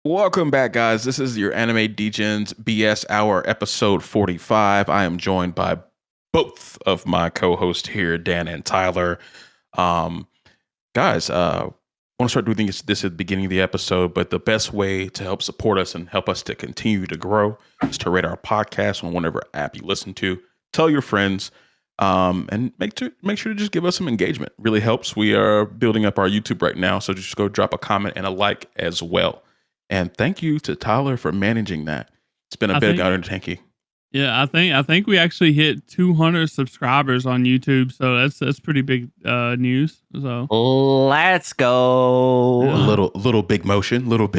Welcome back, guys. This is your Anime Degens BS Hour, episode 45. I am joined by both of my co-hosts here, Dan and Tyler. Um, guys, I want to start doing this at the beginning of the episode, but the best way to help support us and help us to continue to grow is to rate our podcast on whatever app you listen to. Tell your friends, and make sure to just give us some engagement. Really helps. We are building up our YouTube right now, so just go drop a comment and a like as well. And thank you to Tyler for managing that. It's been a big undertaking. Yeah, I think we actually hit 200 subscribers on YouTube, so that's pretty big news. So let's go. Yeah. Little big motion. Love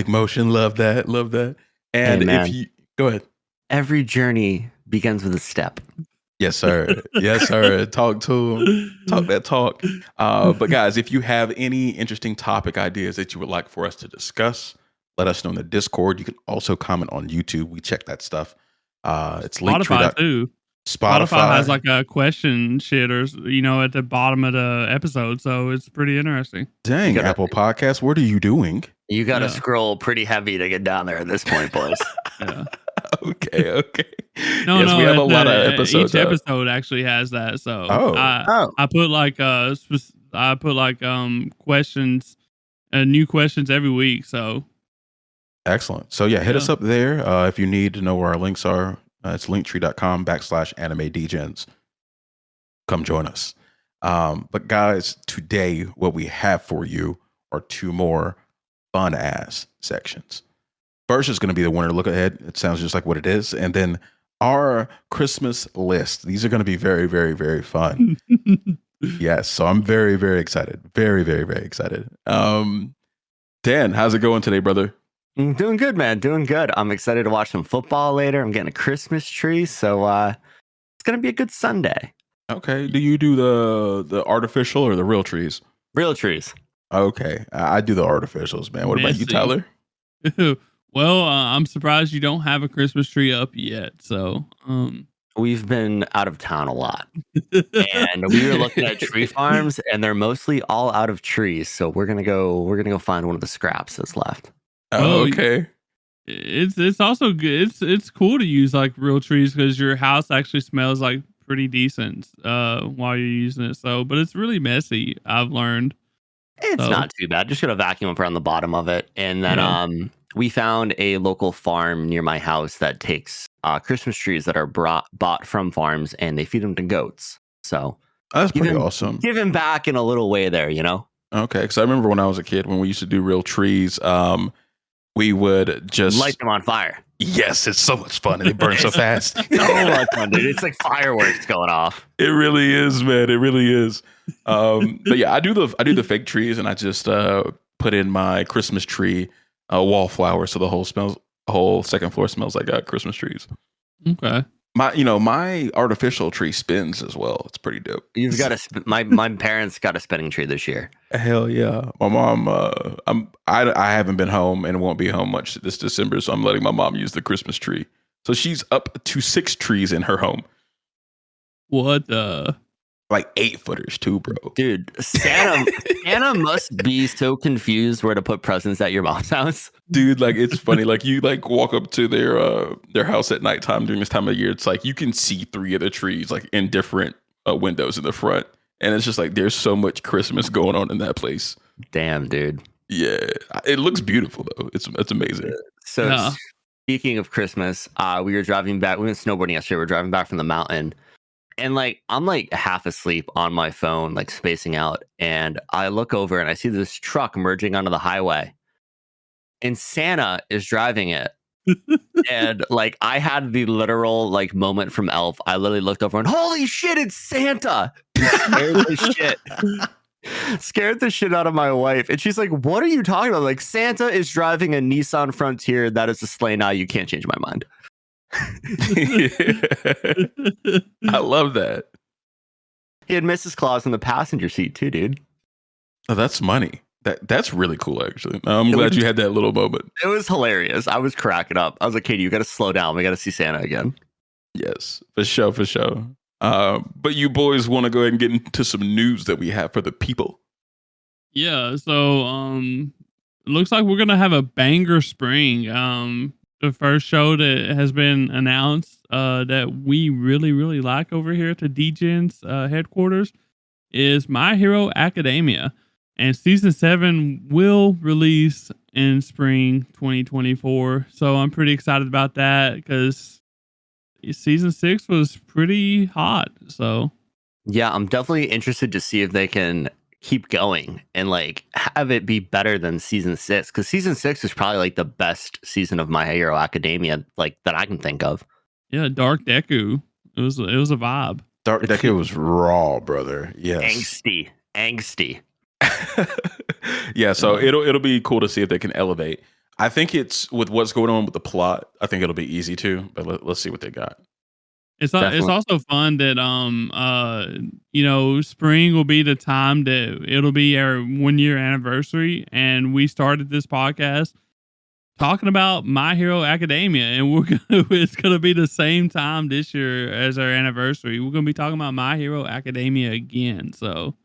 that. And hey, if you go ahead, every journey begins with a step. Yes, sir. Yes, sir. Talk to him. Talk that talk. But guys, if you have any interesting topic ideas that you would like for us to discuss, let us know in the Discord. You can also comment on YouTube. We check that stuff. It's Spotify too. Spotify has like a question shit or at the bottom of the episode, so it's pretty interesting. Dang, Apple Podcasts, what are you doing? You got to scroll pretty heavy to get down there at this point, boys. Yeah. Okay. No, we have a lot of episodes. Each episode actually has that. So I put like questions, new questions every week. So. Excellent. So hit us up there if you need to know where our links are. It's linktree.com/Anime Degens. Come join us. But guys, today what we have for you are two more fun ass sections. First is going to be the winner look ahead. It sounds just like what it is. And then our Christmas list. These are going to be very, very, very fun. Yes. So I'm very, very excited. Very, very, very excited. Dan, how's it going today, brother? Doing good, man. Doing good. I'm excited to watch some football later. I'm getting a Christmas tree. So it's going to be a good Sunday. Okay. Do you do the artificial or the real trees? Real trees. Okay. I do the artificials, man. What about you, Tyler? Well, I'm surprised you don't have a Christmas tree up yet. So, we've been out of town a lot, and we were looking at tree farms, and they're mostly all out of trees. So we're gonna go find one of the scraps that's left. Oh, okay. It's also good. It's cool to use like real trees because your house actually smells like pretty decent while you're using it. So, but it's really messy. I've learned. It's not too bad. Just gonna vacuum up around the bottom of it, and then we found a local farm near my house that takes Christmas trees that are bought from farms, and they feed them to goats. So that's pretty awesome. Giving back in a little way there, Okay, because I remember when I was a kid, when we used to do real trees, we would just light them on fire. Yes, it's so much fun, and they burn so fast. So much fun, dude. It's like fireworks going off. It really is, man. It really is. But yeah, I do the fake trees, and I just put in my Christmas tree wallflower, so the whole second floor smells like Christmas trees. Okay. My artificial tree spins as well. It's pretty dope. You've got my parents got a spinning tree this year. Hell yeah. My mom, I haven't been home and won't be home much this December, so I'm letting my mom use the Christmas tree. So she's up to 6 trees in her home. What the? Like 8-footers too, bro. Dude, Santa must be so confused where to put presents at your mom's house. Dude, like it's funny. Like you walk up to their house at nighttime during this time of year. It's like you can see 3 of the trees like in different windows in the front, and it's just like there's so much Christmas going on in that place. Damn, dude. Yeah, it looks beautiful though. It's amazing. So speaking of Christmas, we were driving back. We went snowboarding yesterday. We were driving back from the mountain. And like I'm like half asleep on my phone, like spacing out, and I look over and I see this truck merging onto the highway, and Santa is driving it. And like I had the literal like moment from Elf. I literally looked over and holy shit, it's Santa! Scared the shit out of my wife, and she's like, "What are you talking about?" Like Santa is driving a Nissan Frontier that is a sleigh now. You can't change my mind. I love that. He had Mrs. Claus in the passenger seat too, dude. Oh, that's money. That's really cool, actually. I'm glad you had that little moment. It was hilarious. I was cracking up. I was like, Katie, you got to slow down. We got to see Santa again. Yes, for sure. But you boys want to go ahead and get into some news that we have for the people. Yeah. So looks like we're gonna have a banger spring. The first show that has been announced that we really, really like over here at the Degens headquarters is My Hero Academia. And season 7 will release in spring 2024. So I'm pretty excited about that because season 6 was pretty hot. So Yeah, I'm definitely interested to see if they can keep going and like have it be better than season 6, because season 6 is probably like the best season of My Hero Academia like that I can think of. yeah, Dark Deku. It was a vibe. Dark Deku was raw, brother. Yes. Angsty. Yeah, so it'll be cool to see if they can elevate. I think it's with what's going on with the plot. I think it'll be easy too, but let's see what they got. It's Definitely. also fun that spring will be the time that it'll be our 1-year anniversary, and we started this podcast talking about My Hero Academia, and it's gonna be the same time this year as our anniversary. We're gonna be talking about My Hero Academia again, so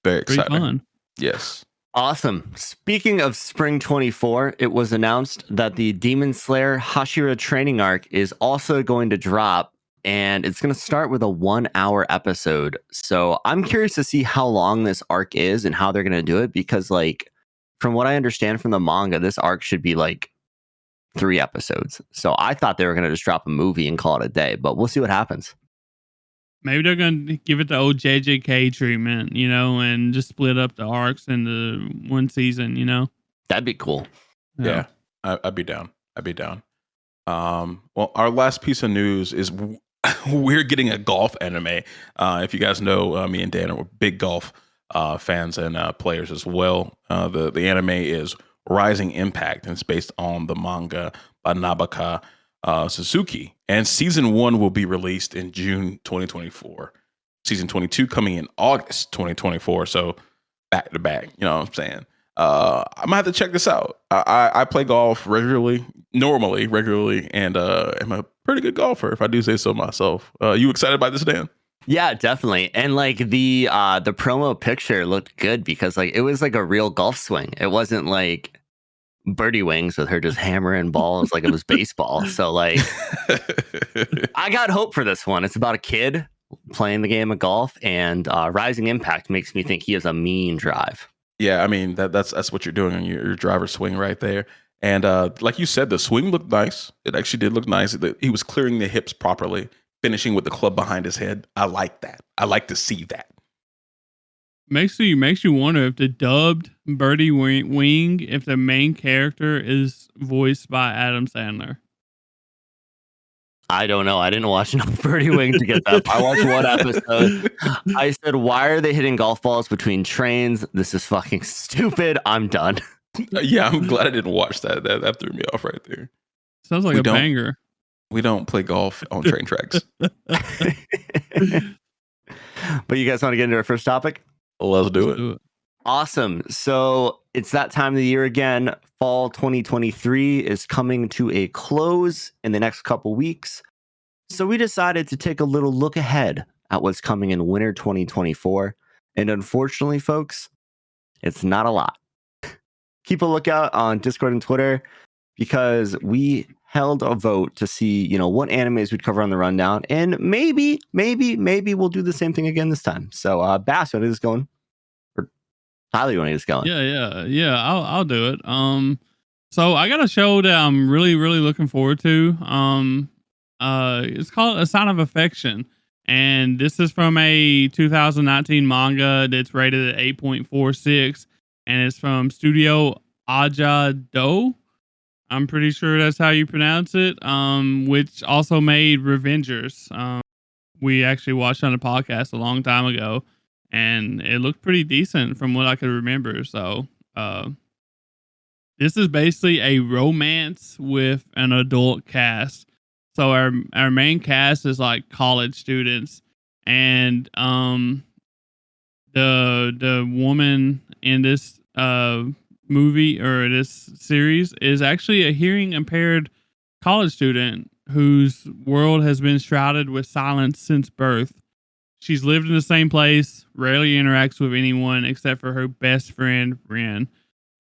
Very pretty exciting. fun. Yes. Awesome. Speaking of Spring 24, it was announced that the Demon Slayer Hashira training arc is also going to drop, and it's going to start with a 1-hour episode. So I'm curious to see how long this arc is and how they're going to do it, because like from what I understand from the manga, this arc should be like 3 episodes. So I thought they were going to just drop a movie and call it a day, but we'll see what happens. Maybe they're gonna give it the old JJK treatment, and just split up the arcs into one season. That'd be cool. Yeah. I'd be down. Well, our last piece of news is we're getting a golf anime. If you guys know, me and Dan are big golf fans and players as well. The anime is Rising Impact, and it's based on the manga by Nabaka Suzuki. And season 1 will be released in June 2024. Season 22 coming in August 2024. So back to back, you know what I'm saying? I might have to check this out. I play golf regularly, and am a pretty good golfer, if I do say so myself. You excited about this, Dan? Yeah, definitely. And like the promo picture looked good because like it was like a real golf swing. It wasn't like birdie wings with her just hammering balls like it was baseball. So like I got hope for this one. It's about a kid playing the game of golf, and Rising Impact makes me think he has a mean drive. Yeah, I mean that's what you're doing on your driver's swing right there. And like you said, the swing looked nice. It actually did look nice. He was clearing the hips properly, finishing with the club behind his head. I like that. I like to see that. Makes you wonder if the dubbed Birdie Wing, if the main character is voiced by Adam Sandler. I don't know. I didn't watch enough Birdie Wing to get that. I watched one episode. I said, why are they hitting golf balls between trains? This is fucking stupid. I'm done. Yeah, I'm glad I didn't watch that. That threw me off right there. Sounds like a banger. We don't play golf on train tracks. But you guys want to get into our first topic? Let's do it. Awesome. So it's that time of the year again. Fall 2023 is coming to a close in the next couple weeks. So we decided to take a little look ahead at what's coming in winter 2024. And unfortunately, folks, it's not a lot. Keep a lookout on Discord and Twitter, because we held a vote to see, what animes we'd cover on the rundown. And maybe we'll do the same thing again this time. So Bass, what is going? Tyler, you want to get us going? Yeah. I'll do it. So I got a show that I'm really, really looking forward to. It's called A Sign of Affection, and this is from a 2019 manga that's rated at 8.46, and it's from Studio Aja Do. I'm pretty sure that's how you pronounce it. Which also made Revengers. We actually watched on a podcast a long time ago, and it looked pretty decent from what I could remember. So, this is basically a romance with an adult cast. So our main cast is like college students, and the woman in this movie or this series is actually a hearing impaired college student whose world has been shrouded with silence since birth. She's lived in the same place, rarely interacts with anyone except for her best friend, Ren.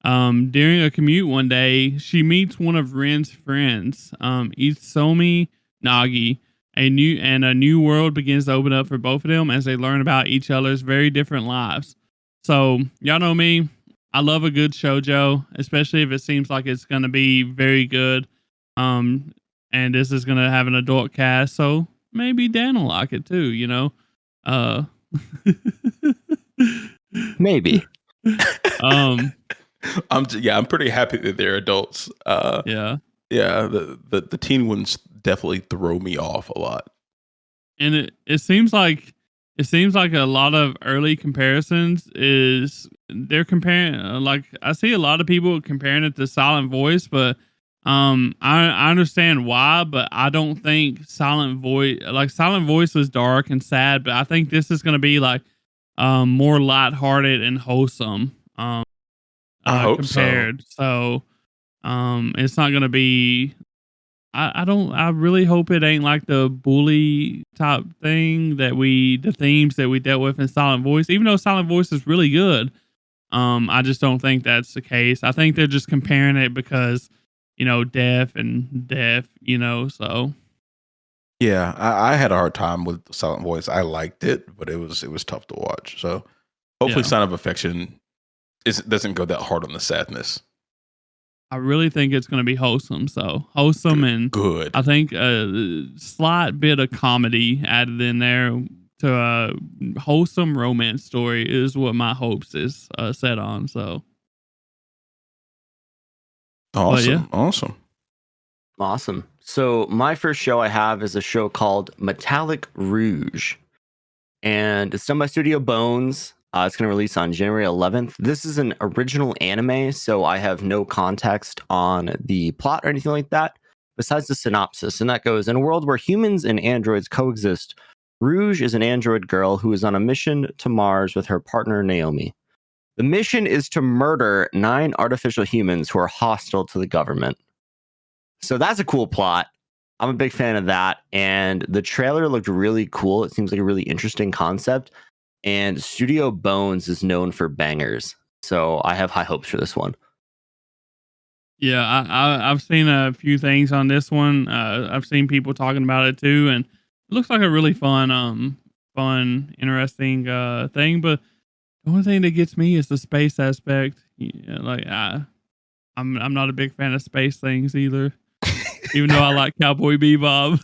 During a commute one day, she meets one of Ren's friends, Itsomi Nagi. A new world begins to open up for both of them as they learn about each other's very different lives. So y'all know me. I love a good shoujo, especially if it seems like it's gonna be very good. And this is gonna have an adult cast, so maybe Dan will like it too. Uh, Maybe. I'm pretty happy that they're adults. Yeah. Yeah, the teen ones definitely throw me off a lot. And it seems like a lot of early comparisons is they're comparing like I see a lot of people comparing it to Silent Voice, but I understand why, but I don't think Silent Voice was dark and sad, but I think this is going to be like more lighthearted and wholesome I hope compared. So it's not going to be I really hope it ain't like the bully type thing the themes that we dealt with in Silent Voice, even though Silent Voice is really good. I just don't think that's the case. I think they're just comparing it because, deaf and deaf, so. Yeah, I had a hard time with Silent Voice. I liked it, but it was tough to watch. So hopefully Yeah. Sign of Affection doesn't go that hard on the sadness. I really think it's going to be wholesome. So wholesome and good. I think a slight bit of comedy added in there to a wholesome romance story is what my hopes is set on. So awesome, yeah. Awesome. So my first show I have is a show called Metallic Rouge, and it's done by Studio Bones. It's going to release on January 11th. This is an original anime, so I have no context on the plot or anything like that, besides the synopsis. And that goes, in a world where humans and androids coexist, Rouge is an android girl who is on a mission to Mars with her partner, Naomi. The mission is to murder 9 artificial humans who are hostile to the government. So that's a cool plot. I'm a big fan of that. And the trailer looked really cool. It seems like a really interesting concept. And Studio Bones is known for bangers. So I have high hopes for this one. Yeah, I've seen a few things on this one. I've seen people talking about it too, and it looks like a really fun, interesting thing. But the only thing that gets me is the space aspect. Yeah, like I'm not a big fan of space things either. Even though I like Cowboy Bebop,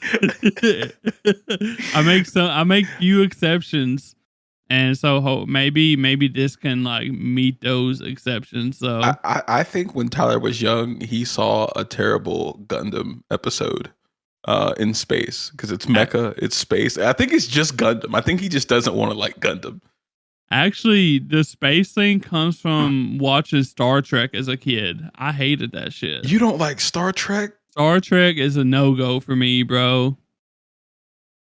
I make few exceptions. And so maybe this can like meet those exceptions. So I think when Tyler was young, he saw a terrible Gundam episode in space because it's mecha, it's space. I think it's just Gundam. I think he just doesn't want to like Gundam. Actually, the space thing comes from watching Star Trek as a kid. I hated that shit. You don't like Star Trek? Star Trek is a no-go for me, bro.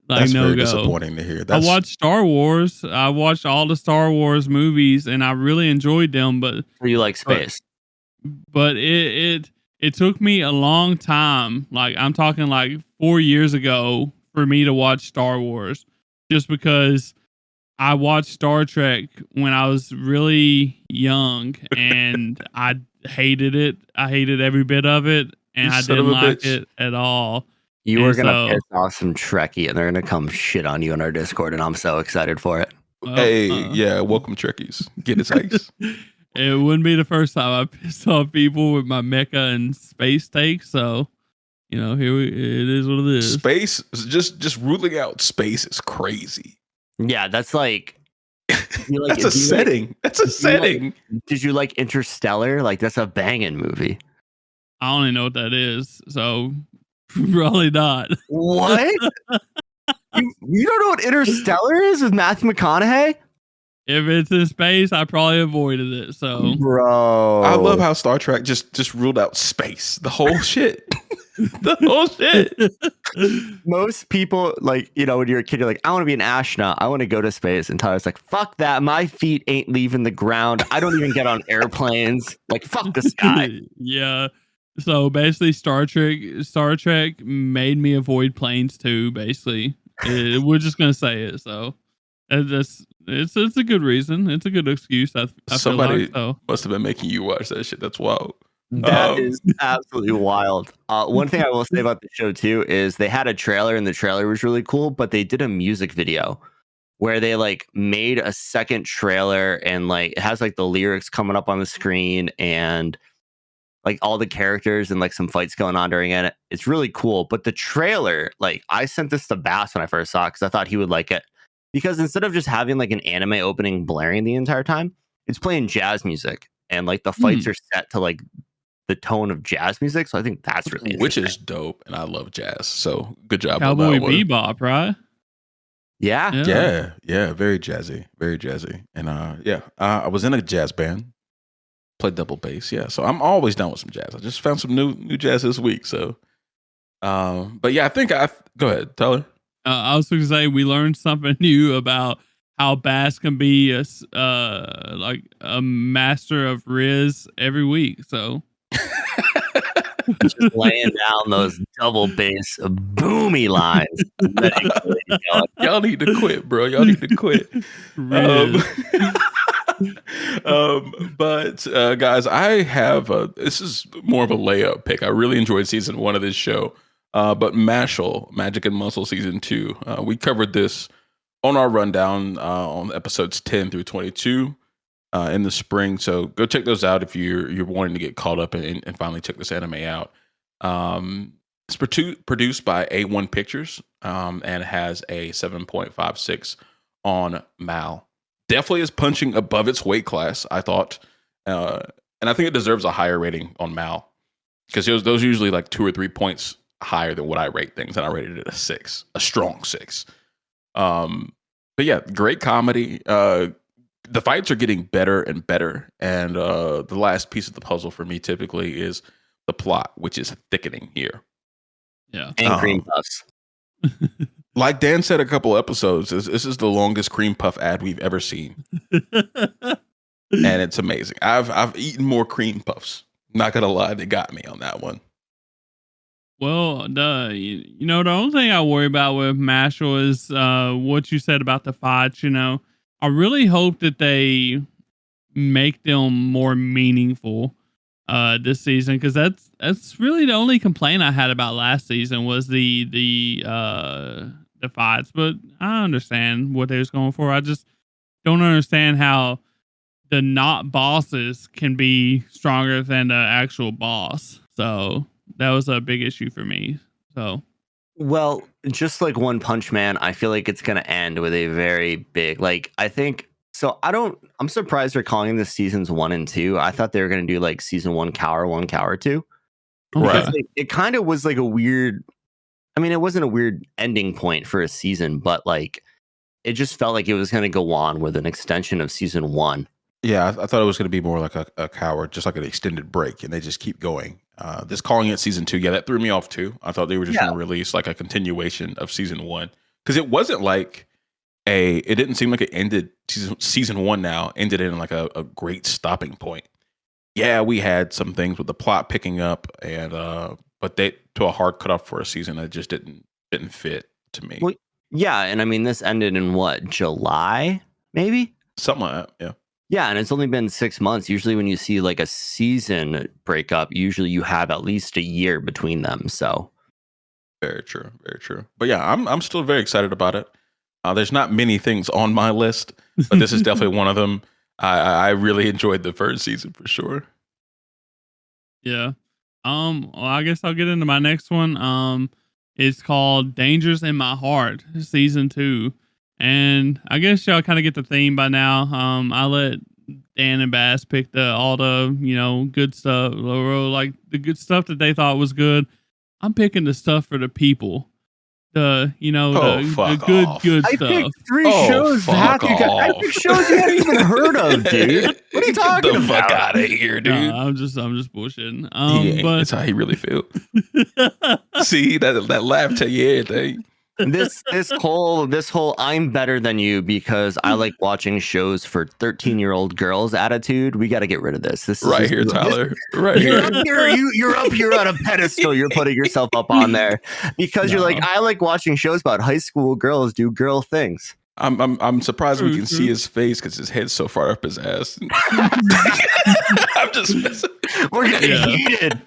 That's very disappointing to hear. I watched Star Wars. I watched all the Star Wars movies, and I really enjoyed them. But you like space? But it took me a long time. Like I'm talking like 4 years ago for me to watch Star Wars, just because I watched Star Trek when I was really young, and I hated it. I hated every bit of it, and I didn't like it at all. You are going to piss off some Trekkie, and they're going to come shit on you on our Discord, and I'm so excited for it. Yeah, welcome Trekkies. Get his ice. It wouldn't be the first time I pissed off people with my mecha and space takes, so, it is what it is. Space, just ruling out space is crazy. Yeah, that's like... that's a setting. That's a setting. Did you like Interstellar? Like, that's a banging movie. I don't even know what that is, so... Probably not. What? you don't know what Interstellar is with Matthew McConaughey? If it's in space, I probably avoided it. So, bro, I love how Star Trek just ruled out space. The whole shit. The whole shit. Most people, like, when you're a kid, you're like, I want to be an astronaut. I want to go to space. And Tyler's like, fuck that. My feet ain't leaving the ground. I don't even get on airplanes. Like, fuck the sky. Yeah. So basically, Star Trek made me avoid planes too. Basically, we're just gonna say it. So that's It's a good reason. It's a good excuse. I Somebody feel like, so. must have been making you watch that shit. That's wild. That is absolutely wild. One thing I will say about the show too is they had a trailer and the trailer was really cool, but they did a music video where they like made a second trailer and like it has like the lyrics coming up on the screen and like all the characters and like some fights going on during it. It's really cool. But the trailer, like I sent this to Bass when I first saw it because I thought he would like it. Because instead of just having like an anime opening blaring the entire time, it's playing jazz music. And like the fights are set to like the tone of jazz music. So I think that's really which is dope. And I love jazz. So good job. Cowboy Bebop, right? Yeah. Very jazzy. Very jazzy. And I was in a jazz band. Play double bass, yeah. So I'm always down with some jazz. I just found some new jazz this week. So, but yeah, I think go ahead, Tyler. I was going to say we learned something new about how Bass can be like a master of Riz every week. So just laying down those double bass boomy lines. Y'all need to quit, bro. Y'all need to quit. But guys, I have this is more of a layup pick. I really enjoyed season 1 of this show, but mashle, Magic and Muscle season 2. We covered this on our rundown on episodes 10 through 22 in the spring. So go check those out if you're wanting to get caught up and finally check this anime out. It's produced by A1 Pictures and has a 7.56 on Mal. Definitely is punching above its weight class, I thought. And I think it deserves a higher rating on Mal. Because those usually like 2 or 3 points higher than what I rate things. And I rated it a 6. A strong 6. But yeah, great comedy. The fights are getting better and better. And the last piece of the puzzle for me typically is the plot, which is thickening here. Yeah. And cream puffs. Like Dan said a couple episodes, this is the longest cream puff ad we've ever seen. And it's amazing. I've eaten more cream puffs. Not gonna lie, they got me on that one. Well, the only thing I worry about with mashle is what you said about the fights. I really hope that they make them more meaningful this season, because that's really the only complaint I had about last season was the fights. But I understand what they was going for. I just don't understand how the not bosses can be stronger than the actual boss. So that was a big issue for me. So, well, just like One Punch Man, I feel like it's going to end with a very big, like, I think, so I'm surprised they're calling this seasons 1 and 2. I thought they were going to do like season 1 Cower 1, Cower 2. Right. Like, it kind of was like a weird, I mean, it wasn't a weird ending point for a season, but like, it just felt like it was going to go on with an extension of season 1. Yeah, I thought it was going to be more like a Cower, just like an extended break, and they just keep going. Just calling it season 2, yeah, that threw me off too. I thought they were just going to release like a continuation of season 1, because it wasn't like it didn't seem like it ended season 1 now ended in like a great stopping point. Yeah, we had some things with the plot picking up, and but they to a hard cutoff for a season that just didn't fit to me. Well, yeah, and I mean this ended in what, July, maybe? Something like that, yeah. Yeah, and it's only been 6 months. Usually when you see like a season breakup, usually you have at least a year between them. So very true, very true. But yeah, I'm still very excited about it. There's not many things on my list, but this is definitely one of them. I really enjoyed the first season for sure. Yeah. Well, I guess I'll get into my next one. It's called Dangers in My Heart, season 2. And I guess y'all kind of get the theme by now. I let Dan and Bass pick all the, good stuff, like the good stuff that they thought was good. I'm picking the stuff for the people. The good I stuff. picked 3 shows. I picked shows you haven't even heard of, dude. What are you talking about? Fuck out of here, dude. I'm just bullshitting. But that's how he really feel. See that laugh tell you everything. This whole I'm better than you because I like watching shows for 13-year-old girls attitude. We got to get rid of this. This is right here, Tyler. Right here. You're up here on a pedestal. You're putting yourself up on there because you're like, I like watching shows about high school girls do girl things. I'm surprised we can see True. his face because his head's so far up his ass. I'm just messing. We're getting Yeah. heated.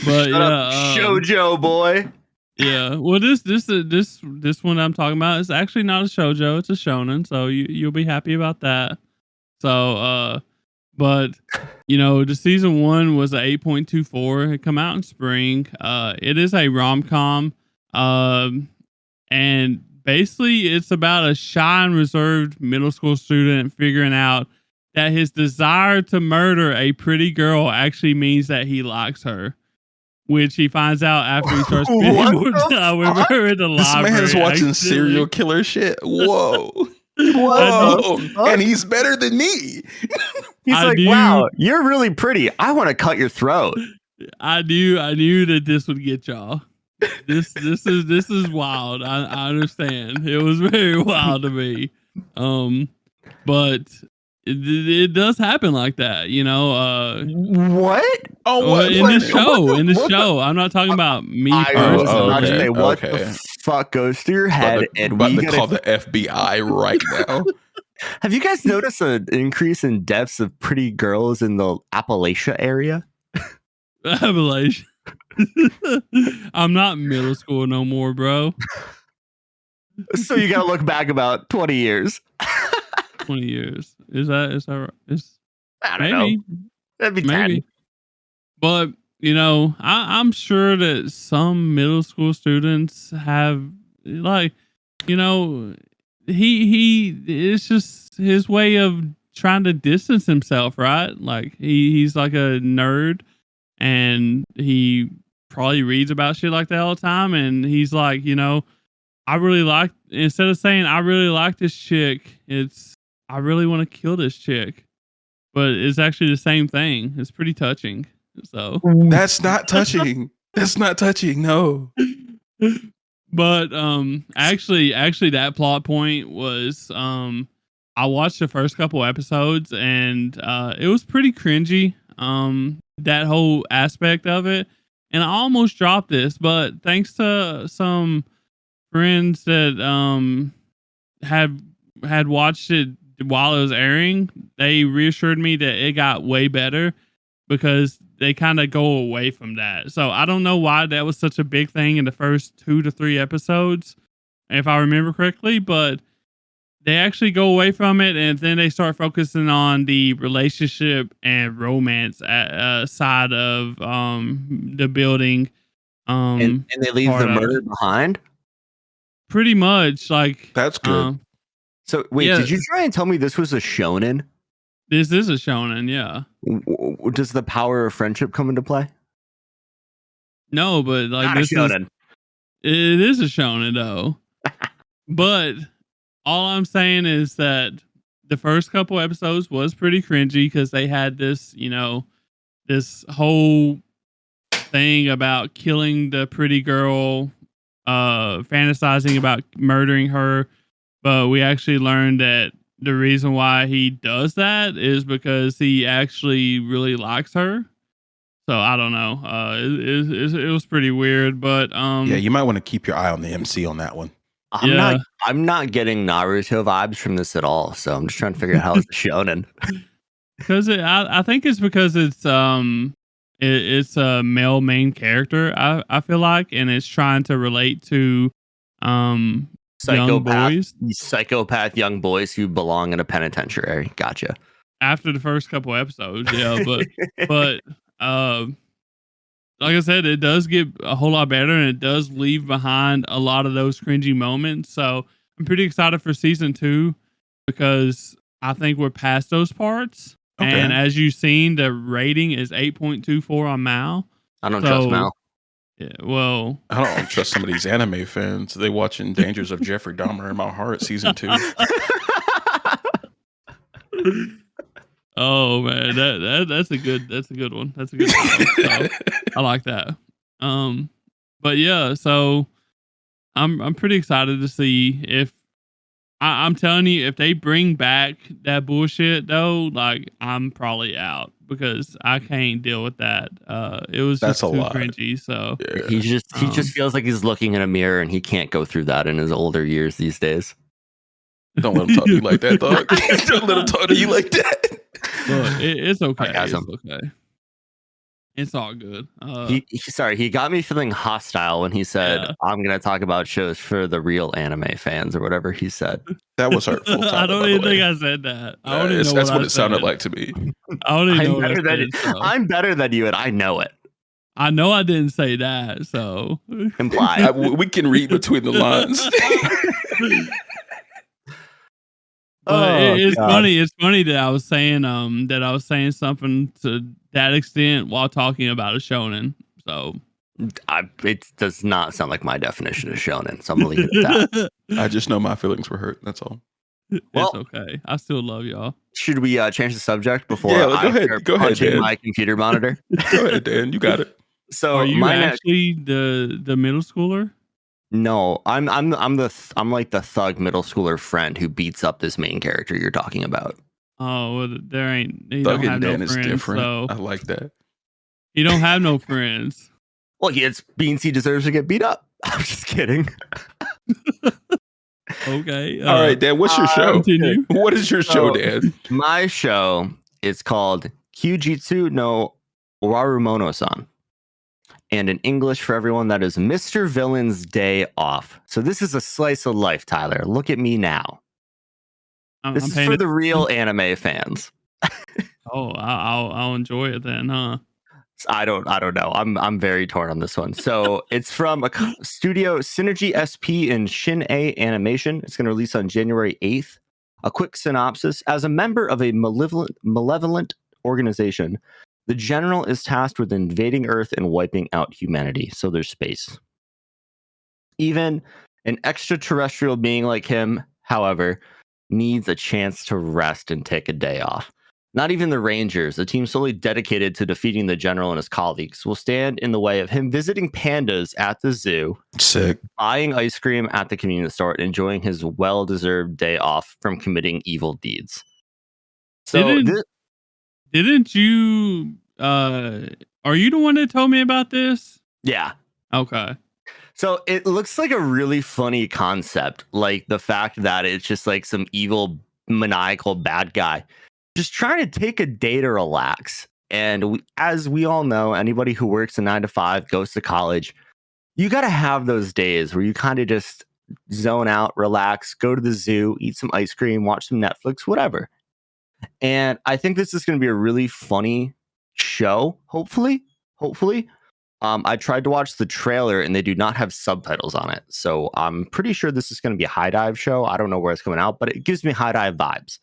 But Shut up, Shoujo boy. yeah. Well, this one I'm talking about is actually not a shoujo. It's a shonen, so you'll be happy about that. So, but the season 1 was a 8.24. It come out in spring. It is a rom-com. And basically it's about a shy and reserved middle school student figuring out that his desire to murder a pretty girl actually means that he likes her, which he finds out after he starts spending What more the time with fuck? her in the This library. man's watching actually. serial killer shit. Whoa. What Whoa. the fuck? And he's better than me. He's I like, knew- wow, you're really pretty. I want to cut your throat. I knew that this would get y'all. This is wild. I understand. It was very wild to me. But it does happen like that, What? Oh, what? in the what show. I'm not talking about me I was personally. about to say, what okay. the fuck goes through your head? And about we to gotta call the FBI right now. Have you guys noticed an increase in deaths of pretty girls in the Appalachia area? Appalachia. I'm not middle school no more, bro. So you gotta look back about 20 years. 20 years. Is that right? I don't Maybe. know. That'd be 10. Maybe. But, I'm sure that some middle school students have, like, he it's just his way of trying to distance himself, right? Like, he's like a nerd and he probably reads about shit like that all the time. And he's like, I really like, instead of saying, I really like this chick, it's, I really want to kill this chick. But it's actually the same thing. It's pretty touching. So That's not touching. That's not touching. No. but actually that plot point was I watched the first couple episodes and it was pretty cringy. That whole aspect of it. And I almost dropped this, but thanks to some friends that had watched it while it was airing, they reassured me that it got way better because they kind of go away from that. So I don't know why that was such a big thing in the first 2 to 3 episodes, if I remember correctly, but they actually go away from it and then they start focusing on the relationship and romance side of the building. And they leave part the of murder it. behind? Pretty much, like, That's good. So wait, Yeah. did you try and tell me this was a shonen? this is a shonen, yeah. Does the power of friendship come into play? No, but like Not a this is shonen. it is a shonen though. But all I'm saying is that the first couple episodes was pretty cringy because they had this, this whole thing about killing the pretty girl, fantasizing about murdering her. But we actually learned that the reason why he does that is because he actually really likes her. So I don't know. It was pretty weird, but Yeah, you might want to keep your eye on the MC on that one. I'm not getting Naruto vibes from this at all. So I'm just trying to figure out how it's a shonen. because I think it's because it's it's a male main character. I feel like, and it's trying to relate to young boys. Psychopath young boys who belong in a penitentiary. Gotcha. After the first couple episodes, yeah, but like I said, it does get a whole lot better and it does leave behind a lot of those cringy moments. So I'm pretty excited for season 2 because I think we're past those parts. Okay. And as you've seen, the rating is 8.24 on Mal. I don't trust Mal. Yeah, well, I don't trust some of these anime fans. They watching Dangers of Jeffrey Dahmer in my heart season 2. oh man, that's a good one. That's a good one. So, I like that. But yeah, so I'm pretty excited to see if I'm telling you, if they bring back that bullshit though, like I'm probably out because I can't deal with that. It was That's just a too lot. cringy. So Yeah. He just feels like he's looking in a mirror and he can't go through that in his older years these days. Don't let him talk to you like that, dog. Don't let him talk to you like that. look, it's okay. Sarcasm. It's okay. It's all good. He got me feeling hostile when he said, Yeah. I'm going to talk about shows for the real anime fans or whatever he said. That was hurtful. Tyler, I don't by even the way. think I said that. I don't even know That's what I it sounded said. like to me. I don't even know I'm what I better, said. than, So. I'm better than you and I know it. I know I didn't say that. So Implied. We can read between the lines. But it's God. funny. It's funny that I was saying something to that extent while talking about a shonen. So It does not sound like my definition of shonen, so I'm gonna leave it at that. I just know my feelings were hurt. That's all. Well, it's okay. I still love y'all. Should we change the subject before Yeah, I go start ahead, punching Dan. my computer monitor? Go ahead, Dan. You got it. So Are you my actually the middle schooler? No, I'm like the thug middle schooler friend who beats up this main character you're talking about. Oh, well, there ain't. You Thug don't have and no Dan is friends, different. so I like that. you don't have no friends. Well, it's Beansy deserves to get beat up. I'm just kidding. Okay. All right, Dan. What's your show? Continue. What is your show, Dan? My show is called Kyujitsu no Warumono-san. And in English for everyone, that is Mr. Villain's Day Off. So this is a slice of life, Tyler. Look at me now. This is for the real anime fans. Oh, I'll enjoy it then, huh? I don't know. I'm very torn on this one. So it's from a studio, Synergy SP and Shin-A Animation. It's going to release on January 8th. A quick synopsis: as a member of a malevolent organization, the general is tasked with invading Earth and wiping out humanity. So there's space. Even an extraterrestrial being like him, however, needs a chance to rest and take a day off. Not even the Rangers, a team solely dedicated to defeating the general and his colleagues, will stand in the way of him visiting pandas at the zoo, Sick. buying ice cream at the convenience store, and enjoying his well-deserved day off from committing evil deeds. So didn't you are you the one that told me about this? Yeah. Okay. So it looks like a really funny concept, like the fact that it's just like some evil maniacal bad guy just trying to take a day to relax. And as we all know, anybody who works a 9 to 5, goes to college, you got to have those days where you kind of just zone out, relax, go to the zoo, eat some ice cream, watch some Netflix, whatever. And I think this is going to be a really funny show, hopefully. I tried to watch the trailer and they do not have subtitles on it. So I'm pretty sure this is going to be a High Dive show. I don't know where it's coming out, but it gives me High Dive vibes,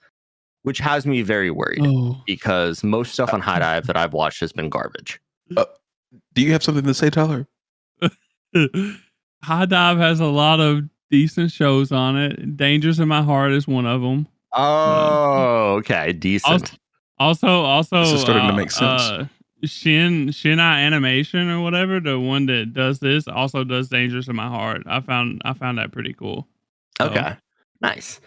which has me very worried because most stuff on High Dive that I've watched has been garbage. Do you have something to say, Tyler? High Dive has a lot of decent shows on it. Dangerous in My Heart is one of them. Oh, okay. Decent. Also, this is starting to make sense. Shin-A Animation or whatever, the one that does this, also does Dangerous in My Heart. I found that pretty cool. So. Okay. Nice.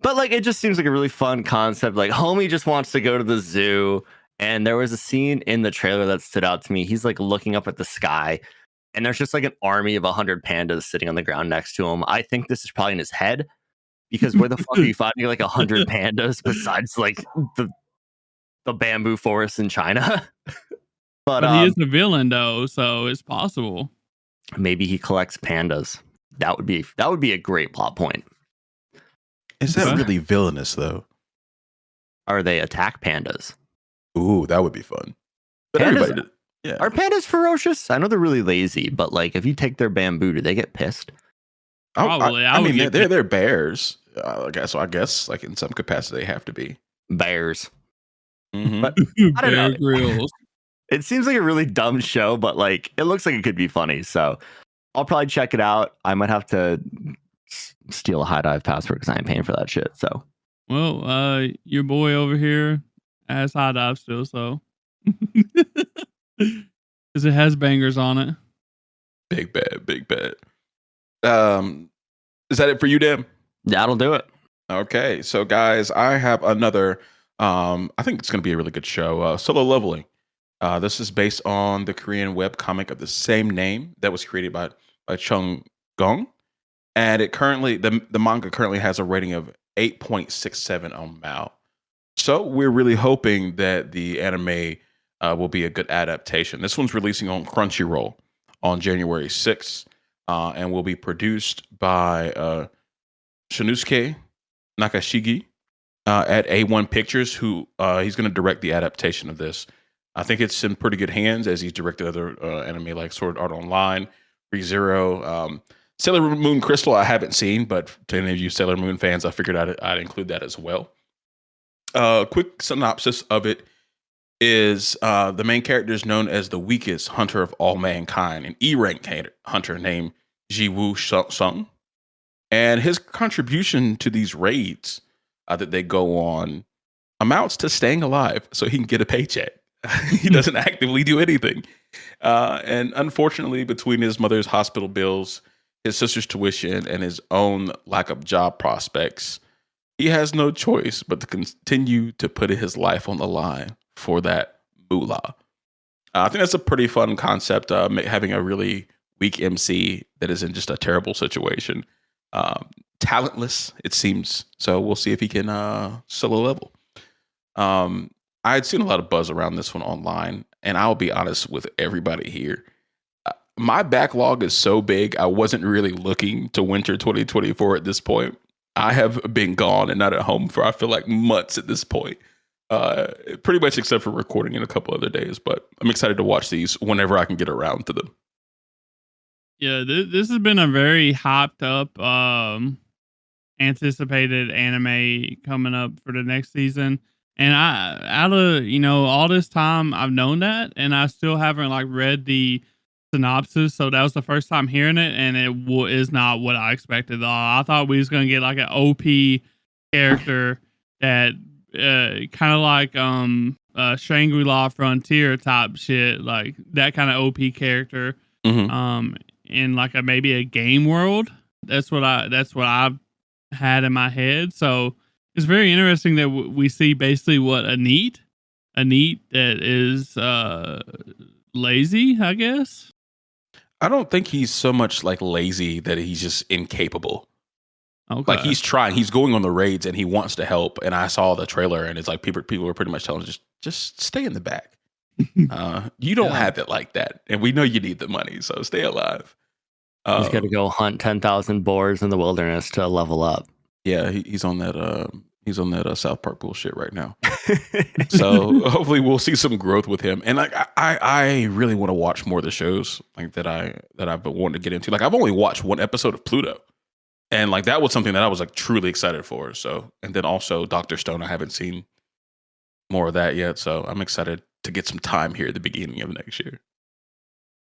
But like, it just seems like a really fun concept. Like, homie just wants to go to the zoo. And there was a scene in the trailer that stood out to me. He's like looking up at the sky, and there's just like an army of 100 pandas sitting on the ground next to him. I think this is probably in his head, because where the fuck are you finding like 100 pandas besides like the bamboo forest in China? but he is a villain though, so it's possible. Maybe he collects pandas. That would be a great plot point. Is that really villainous though? Are they attack pandas? Ooh, that would be fun. But pandas, yeah. Are pandas ferocious? I know they're really lazy, but like if you take their bamboo, do they get pissed? Probably. I mean, they're bears. I guess like in some capacity they have to be bears. Mm-hmm. But I don't know. Grills. It seems like a really dumb show, but like it looks like it could be funny. So I'll probably check it out. I might have to steal a High Dive password because I ain't paying for that shit. So, well, your boy over here has High Dive still, so because it has bangers on it. Big bad. Is that it for you, Dan? That'll do it. Okay, so guys, I have another I think it's going to be a really good show. Solo Leveling. This is based on the Korean web comic of the same name that was created by Chung Gong, and it currently the manga currently has a rating of 8.67 on Mal. So we're really hoping that the anime will be a good adaptation. This one's releasing on Crunchyroll on January 6th, and will be produced by Shinisuke Nakashigi at A1 Pictures, who he's going to direct the adaptation of this. I think it's in pretty good hands, as he's directed other anime like Sword Art Online, ReZero, Sailor Moon Crystal. I haven't seen, but to any of you Sailor Moon fans, I figured I'd include that as well. Quick synopsis of it is the main character is known as the weakest hunter of all mankind, an E-rank hunter named Jiwoo Sung. And his contribution to these raids that they go on amounts to staying alive so he can get a paycheck. He doesn't actively do anything. And unfortunately, between his mother's hospital bills, his sister's tuition, and his own lack of job prospects, he has no choice but to continue to put his life on the line for that moolah. I think that's a pretty fun concept, having a really weak MC that is in just a terrible situation. Talentless, it seems. So we'll see if he can solo level. I had seen a lot of buzz around this one online, and I'll be honest with everybody here. My backlog is so big, I wasn't really looking to winter 2024 at this point. I have been gone and not at home for, I feel like, months at this point. Pretty much except for recording in a couple other days, but I'm excited to watch these whenever I can get around to them. Yeah, this has been a very hyped up, anticipated anime coming up for the next season. And out of all this time, I've known that, and I still haven't like read the synopsis. So that was the first time hearing it, and it is not what I expected. I thought we was gonna get like an OP character that kind of like Shangri-La Frontier type shit, like that kind of OP character. In like maybe a game world. That's what I've had in my head. So it's very interesting that we see basically what a neat that is lazy, I guess. I don't think he's so much like lazy that he's just incapable. Okay. Like he's trying, he's going on the raids and he wants to help. And I saw the trailer and it's like people were pretty much telling him, just stay in the back. You don't have it like that. And we know you need the money, so stay alive. He's got to go hunt 10,000 boars in the wilderness to level up. Yeah, he's on that South Park bullshit right now. So hopefully we'll see some growth with him. And like I really want to watch more of the shows like that I've been wanting to get into. Like I've only watched one episode of Pluto. And like that was something that I was like truly excited for. So, and then also Dr. Stone, I haven't seen more of that yet. So I'm excited to get some time here at the beginning of next year.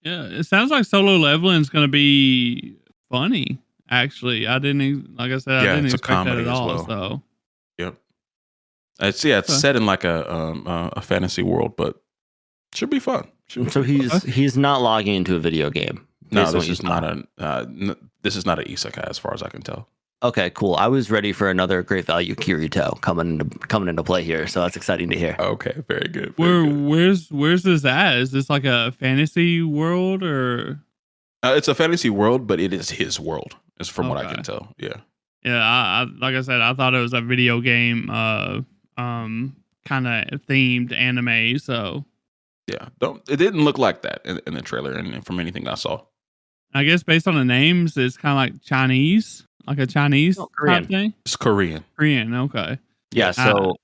Yeah, it sounds like Solo Leveling is going to be funny. Actually, I didn't expect that at all. Well. So, yep, it's set in like a fantasy world, but should be fun. So he's not logging into a video game. No, this is not an isekai as far as I can tell. Okay, cool. I was ready for another great value Kirito coming into play here, so that's exciting to hear. Okay, very good. Where's this at? Is this like a fantasy world or? It's a fantasy world, but it is his world, is from what I can tell. Yeah. Yeah, I like I said, I thought it was a video game, kind of themed anime. So. Yeah, it didn't look like that in the trailer, and from anything I saw. I guess based on the names, it's kind of like Chinese. Like a Chinese type thing? It's Korean. Korean, okay. Yeah, so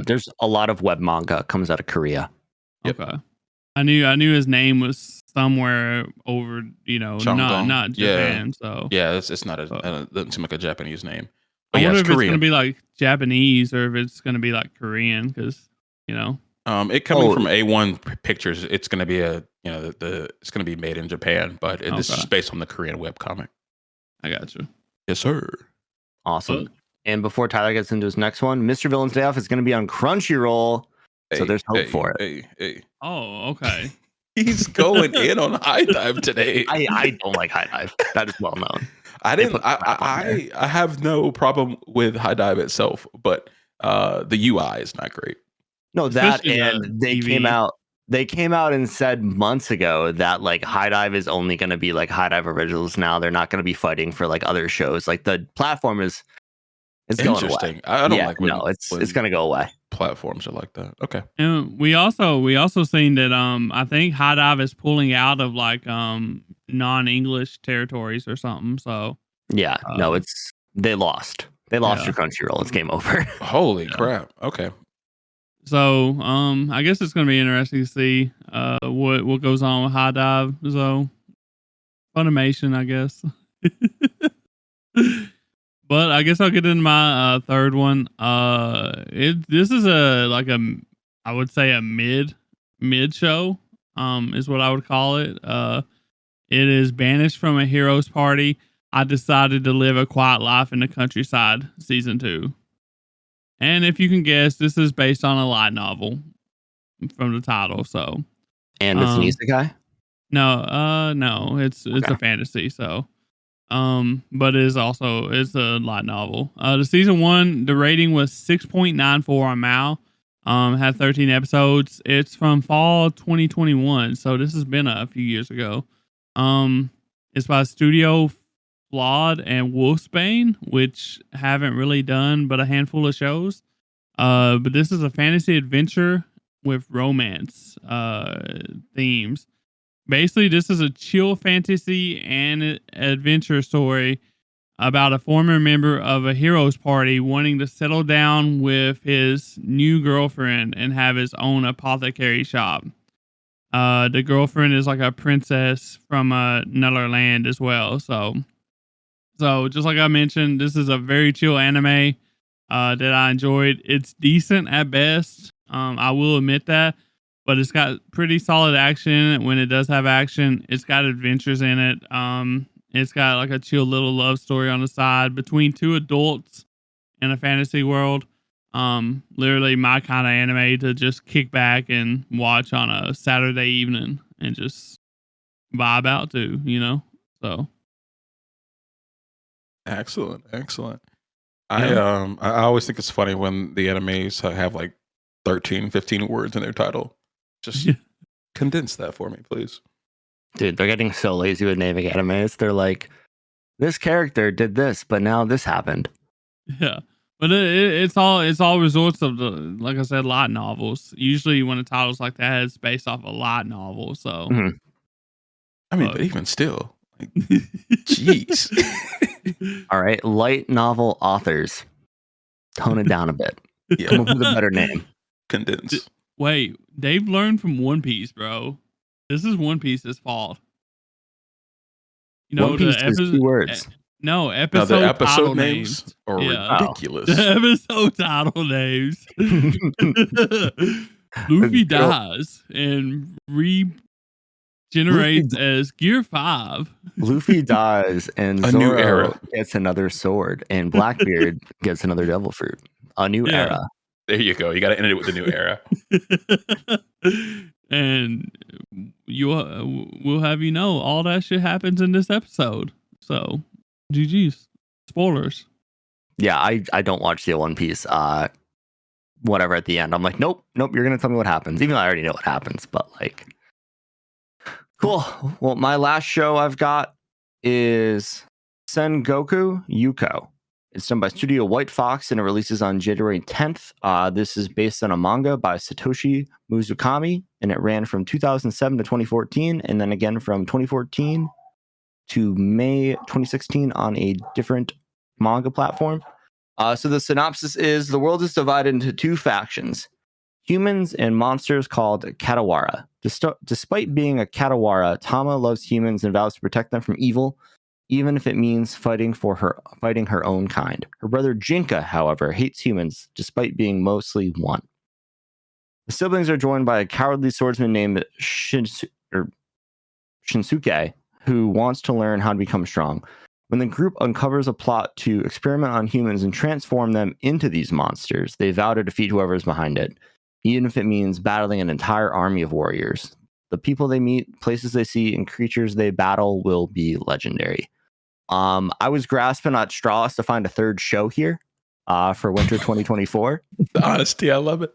there's a lot of web manga comes out of Korea. Yep. Okay. I knew his name was somewhere over, not Japan. So yeah, it's not it doesn't seem like a Japanese name. But I wonder if Korean. It's gonna be like Japanese or if it's gonna be like Korean, because it coming from A1 Pictures, it's gonna be it's gonna be made in Japan, but this is based on the Korean webcomic. I got you. Yes, sir. Awesome. And before Tyler gets into his next one, Mr. Villain's Day Off is going to be on Crunchyroll. So there's hope for it. Oh, okay. He's going in on High Dive today. I don't like High Dive. That is well known. I have no problem with High Dive itself, but The UI is not great. No, that Especially the and they TV. came out. They came out and said months ago that like High Dive is only going to be like High Dive Originals now. They're not going to be fighting for like other shows. Like the platform is it's going away. Interesting. I don't Yeah, like when it's when going to go away. platforms are like that. Okay. And we also seen that I think High Dive is pulling out of like non-English territories or something. So Yeah, no, it's they lost. They lost Yeah. your Crunchyroll. It's game over. Holy Yeah. crap. Okay. So I guess it's gonna be interesting to see what goes on with High Dive. So Funimation, I guess. But I guess I'll get into my third one. This is I would say a mid show. Is what I would call it. It is Banished from a Hero's Party. I decided to live a quiet life in the countryside. Season 2. And if you can guess, this is based on a light novel from the title. So, And it's an isekai. no, it's Okay. a fantasy. So, but it's a light novel. The season 1, the rating was 6.94 on Mal. Had 13 episodes. It's from fall 2021, so this has been a few years ago. It's by Studio Flawed and Wolfsbane, which haven't really done but a handful of shows. But this is a fantasy adventure with romance themes. Basically, this is a chill fantasy and adventure story about a former member of a hero's party wanting to settle down with his new girlfriend and have his own apothecary shop. The girlfriend is like a princess from another land as well. So just like I mentioned, this is a very chill anime that I enjoyed. It's decent at best. I will admit that, but it's got pretty solid action when it does have action. It's got adventures in it. It's got like a chill little love story on the side between two adults in a fantasy world. Literally my kind of anime to just kick back and watch on a Saturday evening and just vibe out to, So Excellent. Yeah. I always think it's funny when the animes have like 13, 15 words in their title. Just condense that for me, please. Dude, they're getting so lazy with naming animes. They're like, this character did this, but now this happened. Yeah. But it's all resorts of the, like I said, light novels. Usually when a title's like that, it's based off a light novel. So Mhm. I mean, but even still, like, jeez. All right, light novel authors, tone it down a bit. Yeah. Come up with a better name. Condense. Wait, they've learned from One Piece, bro. This is One Piece's fault. One Piece is 2 words. No, Now, episode the episode title names are Yeah. ridiculous. The episode title names. Luffy dies and regenerates as Gear 5. Luffy dies and A new Zoro era. gets another sword and Blackbeard gets another devil fruit. A new Yeah. era. There you go. You got to end it with the new era. And we'll have you know all that shit happens in this episode. So, GG's. Spoilers. Yeah, I don't watch the One Piece. Whatever at the end. I'm like, nope, you're gonna tell me what happens. Even though I already know what happens, but like cool. Well, my last show I've got is Sengoku Yuko. It's done by Studio White Fox and it releases on January 10th. This is based on a manga by Satoshi Muzukami, and it ran from 2007 to 2014, and then again from 2014 to May 2016 on a different manga platform. So the synopsis is the world is divided into two factions, humans and monsters called Katawara. Despite being a Katawara, Tama loves humans and vows to protect them from evil, even if it means fighting her own kind. Her brother Jinka, however, hates humans, despite being mostly one. The siblings are joined by a cowardly swordsman named Shinsuke, who wants to learn how to become strong. When the group uncovers a plot to experiment on humans and transform them into these monsters, they vow to defeat whoever is behind it, even if it means battling an entire army of warriors. The people they meet, places they see, and creatures they battle will be legendary. I was grasping at straws to find a third show here. for winter 2024. The honesty, I love it.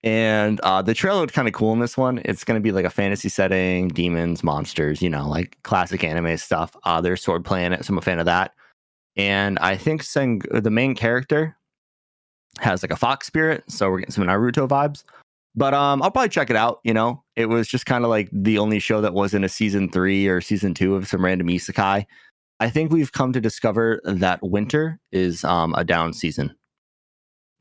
And the trailer looked kind of cool in this one. It's going to be like a fantasy setting, demons, monsters, like classic anime stuff. There's swordplay in it, so I'm a fan of that. And I think the main character has like a fox spirit, so we're getting some Naruto vibes. But I'll probably check it out. It was just kind of like the only show that wasn't a season 3 or season 2 of some random isekai. I think we've come to discover that winter is a down season,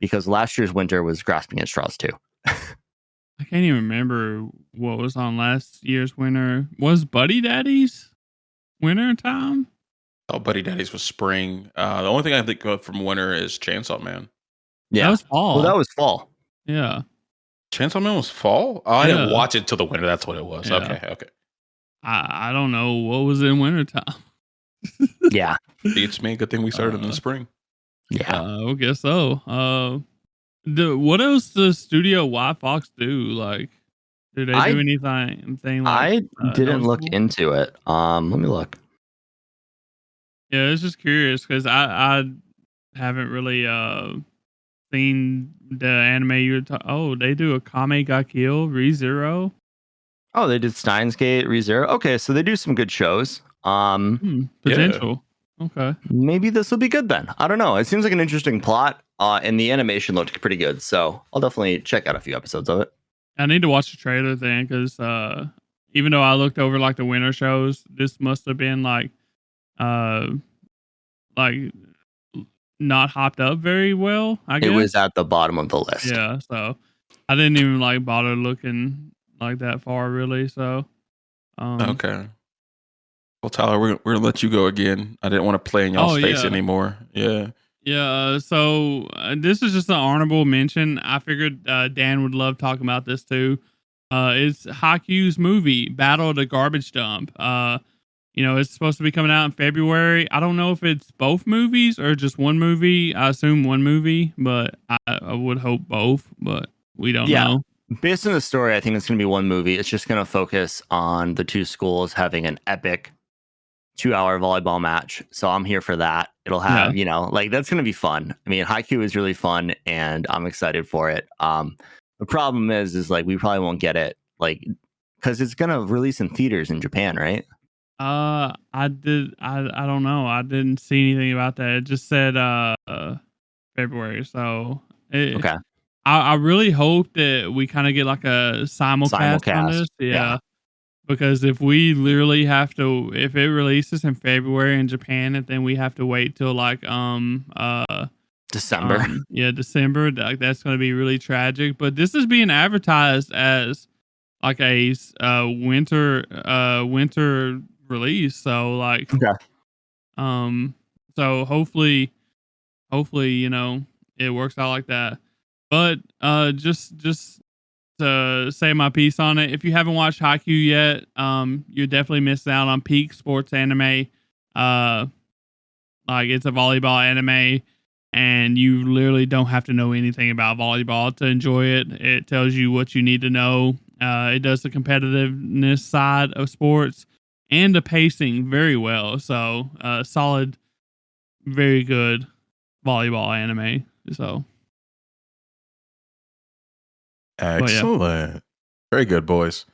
because last year's winter was grasping at straws too. I can't even remember what was on last year's winter. Was Buddy Daddy's winter time? Oh, Buddy Daddy's was spring. The only thing I think of from winter is Chainsaw Man. Yeah, that was fall. Well, that was fall. Yeah, Chainsaw Man was fall. Oh, I didn't watch it till the winter. That's what it was. Yeah. Okay. I don't know what was in winter time. Yeah, Beats me. Good thing we started in the spring. Yeah, I guess so. What else does Studio Y Fox do? Like, do they do anything? Like, I didn't look noticeable? into it. Let me look. Yeah, it's just curious because I haven't really seen the anime you were talking. Oh, they do a Kame ga Kill ReZero. Oh, they did Steins Gate, ReZero. Okay, so they do some good shows. Potential. Okay. Maybe this will be good then. I don't know. It seems like an interesting plot, and the animation looked pretty good. So I'll definitely check out a few episodes of it. I need to watch the trailer then, because even though I looked over like the winter shows, this must have been like not hopped up very well, I guess. It was at the bottom of the list. Yeah, so I didn't even like bother looking like that far really. So Okay. Well, Tyler, we're gonna let you go again. I didn't want to play in y'all's face anymore. Yeah. Yeah, so this is just an honorable mention. I figured Dan would love talking about this too. It's Haku's movie, Battle of the Garbage Dump. It's supposed to be coming out in February. I don't know if it's both movies or just one movie. I assume one movie, but I would hope both, but we don't know. Based on the story, I think it's going to be one movie. It's just going to focus on the two schools having an epic 2-hour volleyball match. So I'm here for that. It'll have, that's going to be fun. I mean, Haikyuu is really fun and I'm excited for it. The problem is like, we probably won't get it, like, because it's going to release in theaters in Japan, right? I don't know. I didn't see anything about that. It just said February. So okay. I really hope that we kind of get like a simulcast on this. Yeah. Because if we literally have to, if it releases in February in Japan, and then we have to wait till like December. December. Like, that's going to be really tragic. But this is being advertised as like a winter release. So like, so hopefully, it works out like that. But just to say my piece on it, if you haven't watched Haikyuu yet, you're definitely missing out on peak sports anime. Like, it's a volleyball anime, and you literally don't have to know anything about volleyball to enjoy it. It tells you what you need to know. It does the competitiveness side of sports and the pacing very well. So, solid, very good volleyball anime. So, excellent. Very good, boys.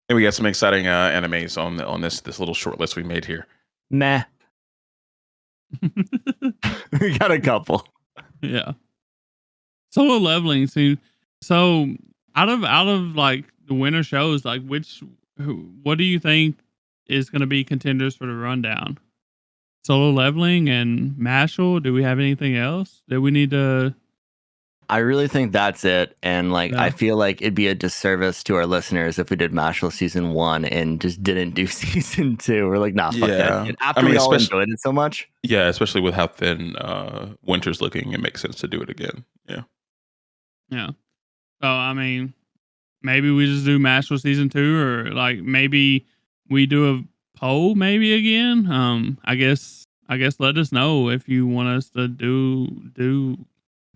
And we got some exciting animes on this little short list we made here. Meh. We got a couple. Yeah. Solo Leveling soon. So out of like the winter shows, like what do you think is going to be contenders for the rundown? Solo Leveling and Mashle. Do we have anything else that we need to? I really think that's it. And I feel like it'd be a disservice to our listeners if we did Mashle season 1 and just didn't do season 2. We're like, nah, fuck that. And after we all enjoyed it so much. Yeah, especially with how thin winter's looking, it makes sense to do it again. Yeah. Yeah. So I mean, maybe we just do Mashle season 2, or like maybe we do a poll maybe again. I guess let us know if you want us to do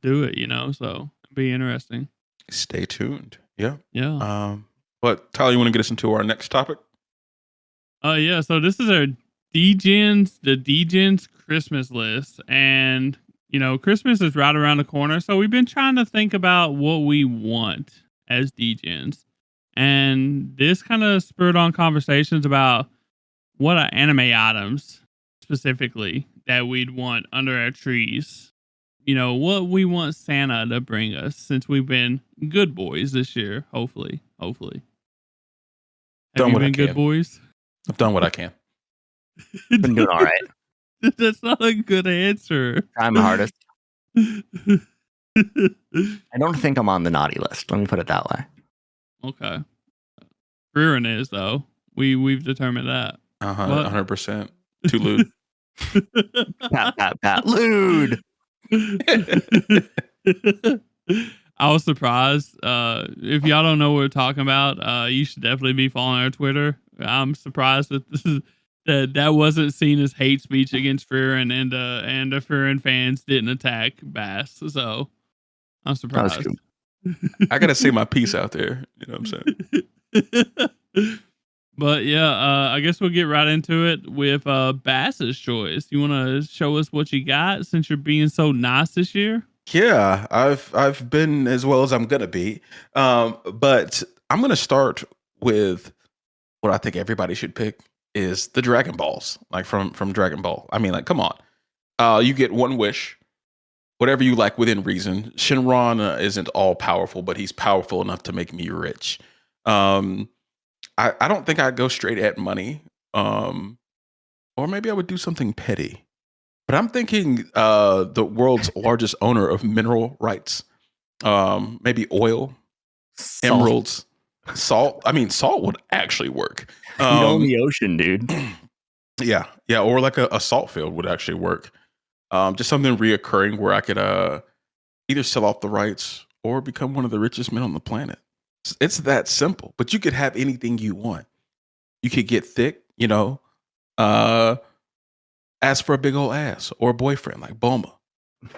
it, so it'd be interesting. Stay tuned. Yeah. But Tyler, you want to get us into our next topic? So this is our the Degens Christmas list. And Christmas is right around the corner. So we've been trying to think about what we want as DGens. And this kind of spurred on conversations about what are anime items specifically that we'd want under our trees. What we want Santa to bring us since we've been good boys this year. Hopefully. Have Done you what I been good can. boys? I've done what I can. Been doing all right. That's not a good answer. I'm the hardest. I don't think I'm on the naughty list. Let me put it that way. Okay. Rearing is though. We've determined that. 100%. Too lewd. Pat. Lewd. I was surprised. If y'all don't know what we're talking about, you should definitely be following our Twitter. I'm surprised that wasn't seen as hate speech against Fearin, and the Fearin fans didn't attack Bass. So I'm surprised. I gotta say my piece out there. You know what I'm saying? But yeah, I guess we'll get right into it with Bass's choice. You want to show us what you got since you're being so nice this year? Yeah, I've been as well as I'm gonna be, but I'm gonna start with what I think everybody should pick is the Dragon Balls, like from Dragon Ball. I mean, like, come on, you get one wish, whatever you like within reason. Shinron isn't all powerful, but he's powerful enough to make me rich. I don't think I'd go straight at money, or maybe I would do something petty. But I'm thinking the world's largest owner of mineral rights, maybe oil, emeralds, salt. I mean, salt would actually work. You own the ocean, dude. Yeah, or like a salt field would actually work. Just something reoccurring where I could either sell off the rights or become one of the richest men on the planet. It's that simple. But you could have anything you want. You could get thick, ask for a big old ass or a boyfriend like Bulma.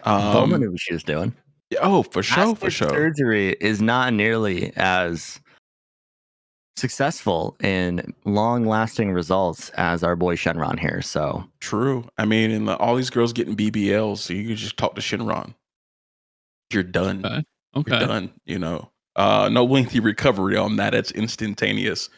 Bulma knew what she was doing. Oh, for sure. Surgery is not nearly as successful in long-lasting results as our boy Shenron here. So true. I mean, and all these girls getting BBLs, so you can just talk to Shenron. You're done. Okay. You're done. No lengthy recovery on that. It's instantaneous.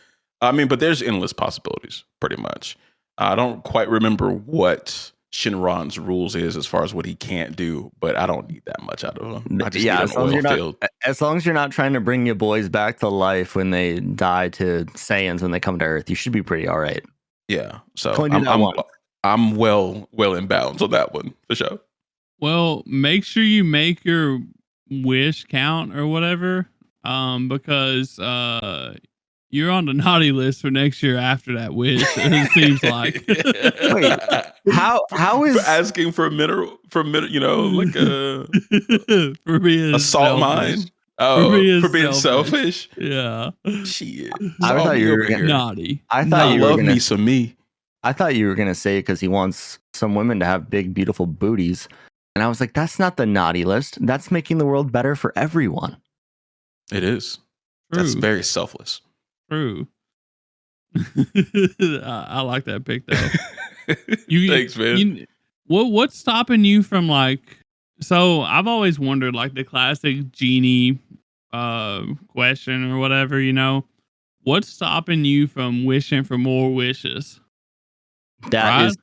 I mean, but there's endless possibilities, pretty much. I don't quite remember what Shinron's rules is as far as what he can't do, but I don't need that much out of him. I just need an oil field. As long as you're not trying to bring your boys back to life when they die to Saiyans when they come to Earth, you should be pretty all right. Yeah, so I'm well in bounds on that one for sure. Well, make sure you make your wish count or whatever, because you're on the naughty list for next year after that wish. It seems like. Wait, how is for asking for a mineral, like for being a salt mine? Oh, for being selfish. Yeah. Shit. I thought you were naughty. I thought you love me some me. I thought you were gonna say because he wants some women to have big, beautiful booties, and I was like, that's not the naughty list. That's making the world better for everyone. It is. True. That's very selfless. True. I like that pick though. Thanks, man. What's stopping you from so I've always wondered the classic genie question or whatever, what's stopping you from wishing for more wishes? They've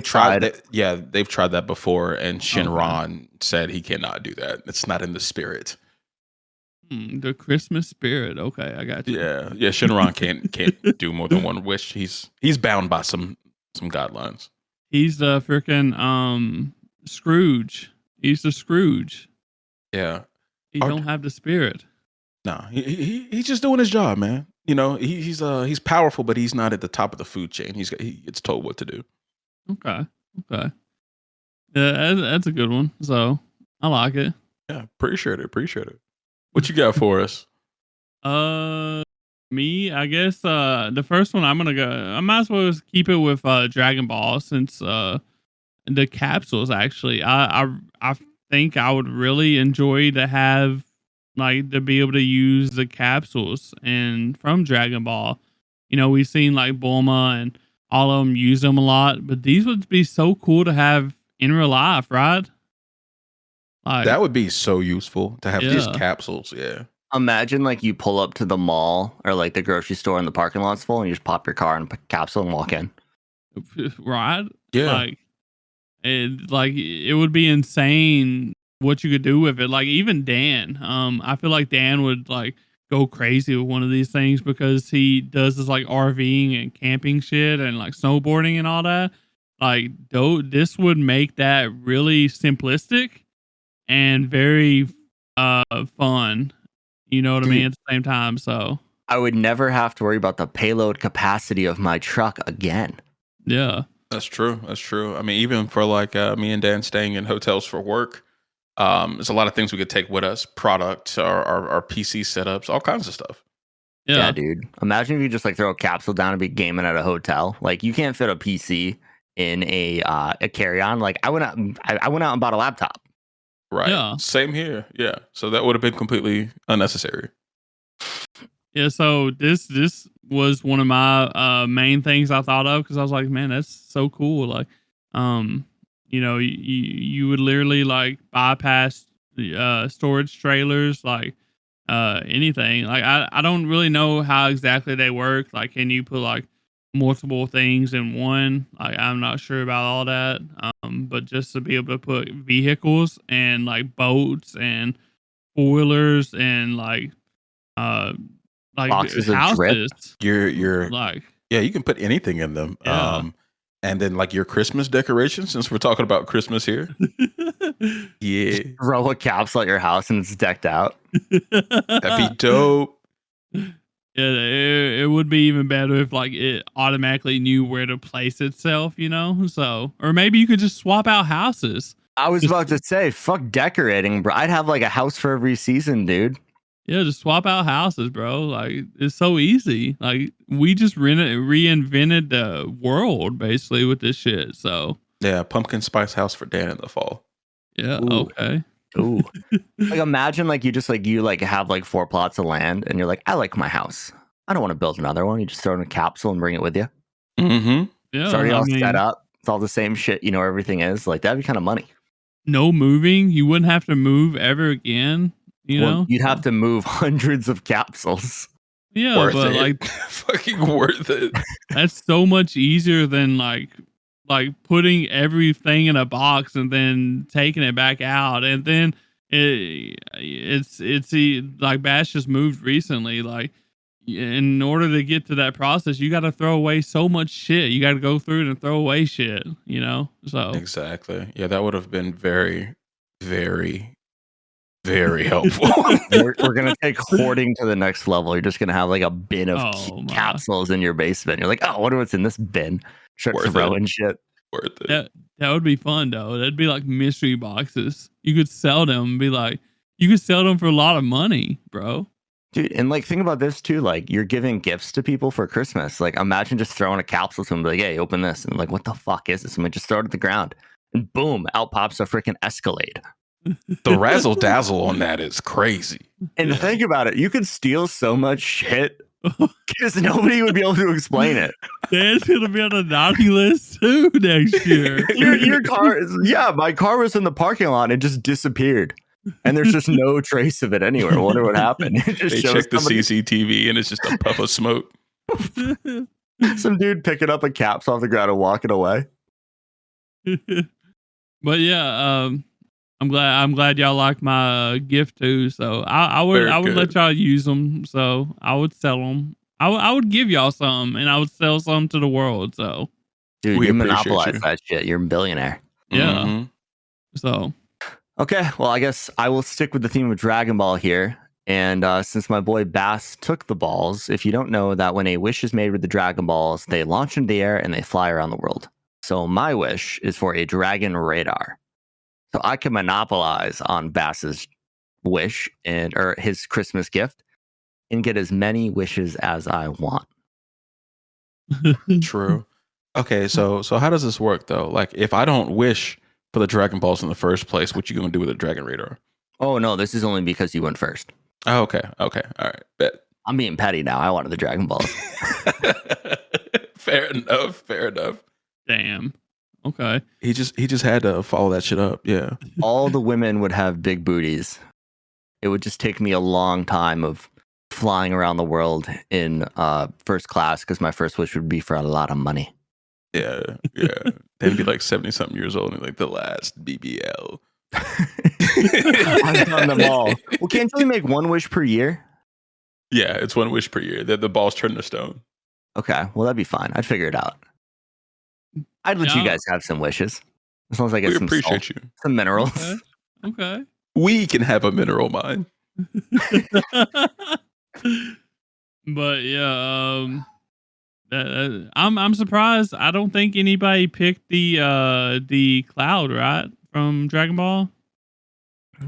tried that. Yeah, they've tried that before, and Shinron said he cannot do that. It's not in the spirit. The Christmas spirit. Okay, I got you. Yeah. Shinron can't do more than one wish. He's bound by some guidelines. He's the freaking Scrooge. He's the Scrooge. Yeah. He don't have the spirit. No, he's just doing his job, man. He's powerful, but he's not at the top of the food chain. He gets told what to do. Okay. Yeah, that's a good one. So I like it. Yeah, appreciate it. What you got for us? Me, I guess the first one I might as well keep it with Dragon Ball since the capsules actually. I think I would really enjoy to have to be able to use the capsules and from Dragon Ball. We've seen Bulma and all of them use them a lot, but these would be so cool to have in real life, right? Like, That would be so useful to have these yeah. capsules. Yeah. Imagine like you pull up to the mall or like the grocery store and the parking lot's full and you just pop your car in a capsule and walk in. Right? Yeah. Like it would be insane what you could do with it. Like even Dan, I feel like Dan would like go crazy with one of these things because he does this like RVing and camping shit and like snowboarding and all that. Like, this would make that really simplistic and very fun. You know what I mean? Dude, At the same time, so I would never have to worry about the payload capacity of my truck again. yeah. That's true. That's true. I mean, even for like me and Dan staying in hotels for work, there's a lot of things we could take with us: products, our PC setups, all kinds of stuff. Yeah, dude. Imagine if you just like throw a capsule down and be gaming at a hotel. Like you can't fit a PC in a carry-on. Like I went out and bought a laptop. Right. Yeah. Same here. Yeah. So that would have been completely unnecessary. Yeah, so this was one of my main things I thought of because I was like, man, that's so cool. Like, you would literally like bypass the storage trailers, like anything. Like I don't really know how exactly they work. Like, can you put like multiple things in one? Like, I'm not sure about all that. But just to be able to put vehicles and like boats and spoilers and uh Boxes of drip. houses. You're Like, yeah, you can put anything in them. yeah. And then like your Christmas decorations, since we're talking about Christmas here. Yeah. Throw a capsule at your house and it's decked out. That'd be dope. Yeah, it would be even better if like it automatically knew where to place itself, you know? So, or maybe you could just swap out houses. I was Just- about to say, fuck decorating, bro. I'd have like a house for every season, dude. Yeah, just swap out houses, bro. Like it's so easy. Like we just reinvented the world basically with this shit. So Yeah, pumpkin spice house for Dan in the fall. yeah, Ooh. okay. Ooh. Like imagine like you have like 4 plots of land and you're like, I like my house. I don't want to build another one. You just throw it in a capsule and bring it with you. Mm-hmm. Yeah, It's already I all mean, set up. It's all the same shit. You know, everything is like that'd be kind of money. no moving. You wouldn't have to move ever again. You know, You'd have to move hundreds of capsules. yeah, Worth but it. like Fucking worth it. that's so much easier than like putting everything in a box and then taking it back out and then like Bash just moved recently. Like in order to get to that process, you got to throw away so much shit. You got to go through it and throw away shit. You know, so Exactly. Yeah, that would have been very, very, very helpful. we're gonna take hoarding to the next level. You're just gonna have like a bin of Oh, my. capsules in your basement. You're like, oh, I wonder what's in this bin. Start Worth throwing shit. Worth it. That would be fun though. That'd be like mystery boxes. You could sell them and be like, you could sell them for a lot of money, bro. Dude, and like think about this too. Like you're giving gifts to people for Christmas. Like imagine just throwing a capsule to them, like, hey, open this, and like, what the fuck is this? And we just throw it at the ground, and boom, out pops a freaking Escalade. The razzle dazzle on that is crazy. And think about it, you could steal so much shit because nobody would be able to explain it. Dan's gonna be on the naughty list too next year. Your car is, yeah, my car was in the parking lot and it just disappeared. And there's just no trace of it anywhere. I wonder what happened. It just They shows check the somebody- CCTV and it's just a puff of smoke. some dude picking up a caps off the ground and walking away. But yeah, I'm glad y'all like my gift too. So I would Very let good. y'all use them. So I would sell them. I would give y'all some, and I would sell some to the world. So Dude, We you appreciate monopolize you. that shit. You're a billionaire. yeah. Mhm. So Okay, well, I guess I will stick with the theme of Dragon Ball here. And since my boy Bass took the balls, if you don't know that when a wish is made with the Dragon Balls, they launch into the air and they fly around the world. So my wish is for a dragon radar. So I can monopolize on Bass's wish or his Christmas gift and get as many wishes as I want. True. Okay, so how does this work though? Like if I don't wish for the Dragon Balls in the first place, what you gonna do with a Dragon Radar? Oh no, this is only because you went first. Oh, okay. All right. Bet. I'm being petty now. I wanted the Dragon Balls. Fair enough. damn. Okay. He just had to follow that shit up. Yeah. All the women would have big booties. It would just take me a long time of flying around the world in first class because my first wish would be for a lot of money. Yeah. They'd be like 70-something years old and like the last BBL. I've done them all. Well, can't you only make one wish per year? Yeah, it's one wish per year. The balls turn to stone. Okay, well that'd be fine. I'd figure it out. I'd let you guys have some wishes as long as I get some appreciate salt, you. some minerals. Okay. We can have a mineral mine. But yeah, I'm surprised. I don't think anybody picked the cloud, right, from Dragon Ball.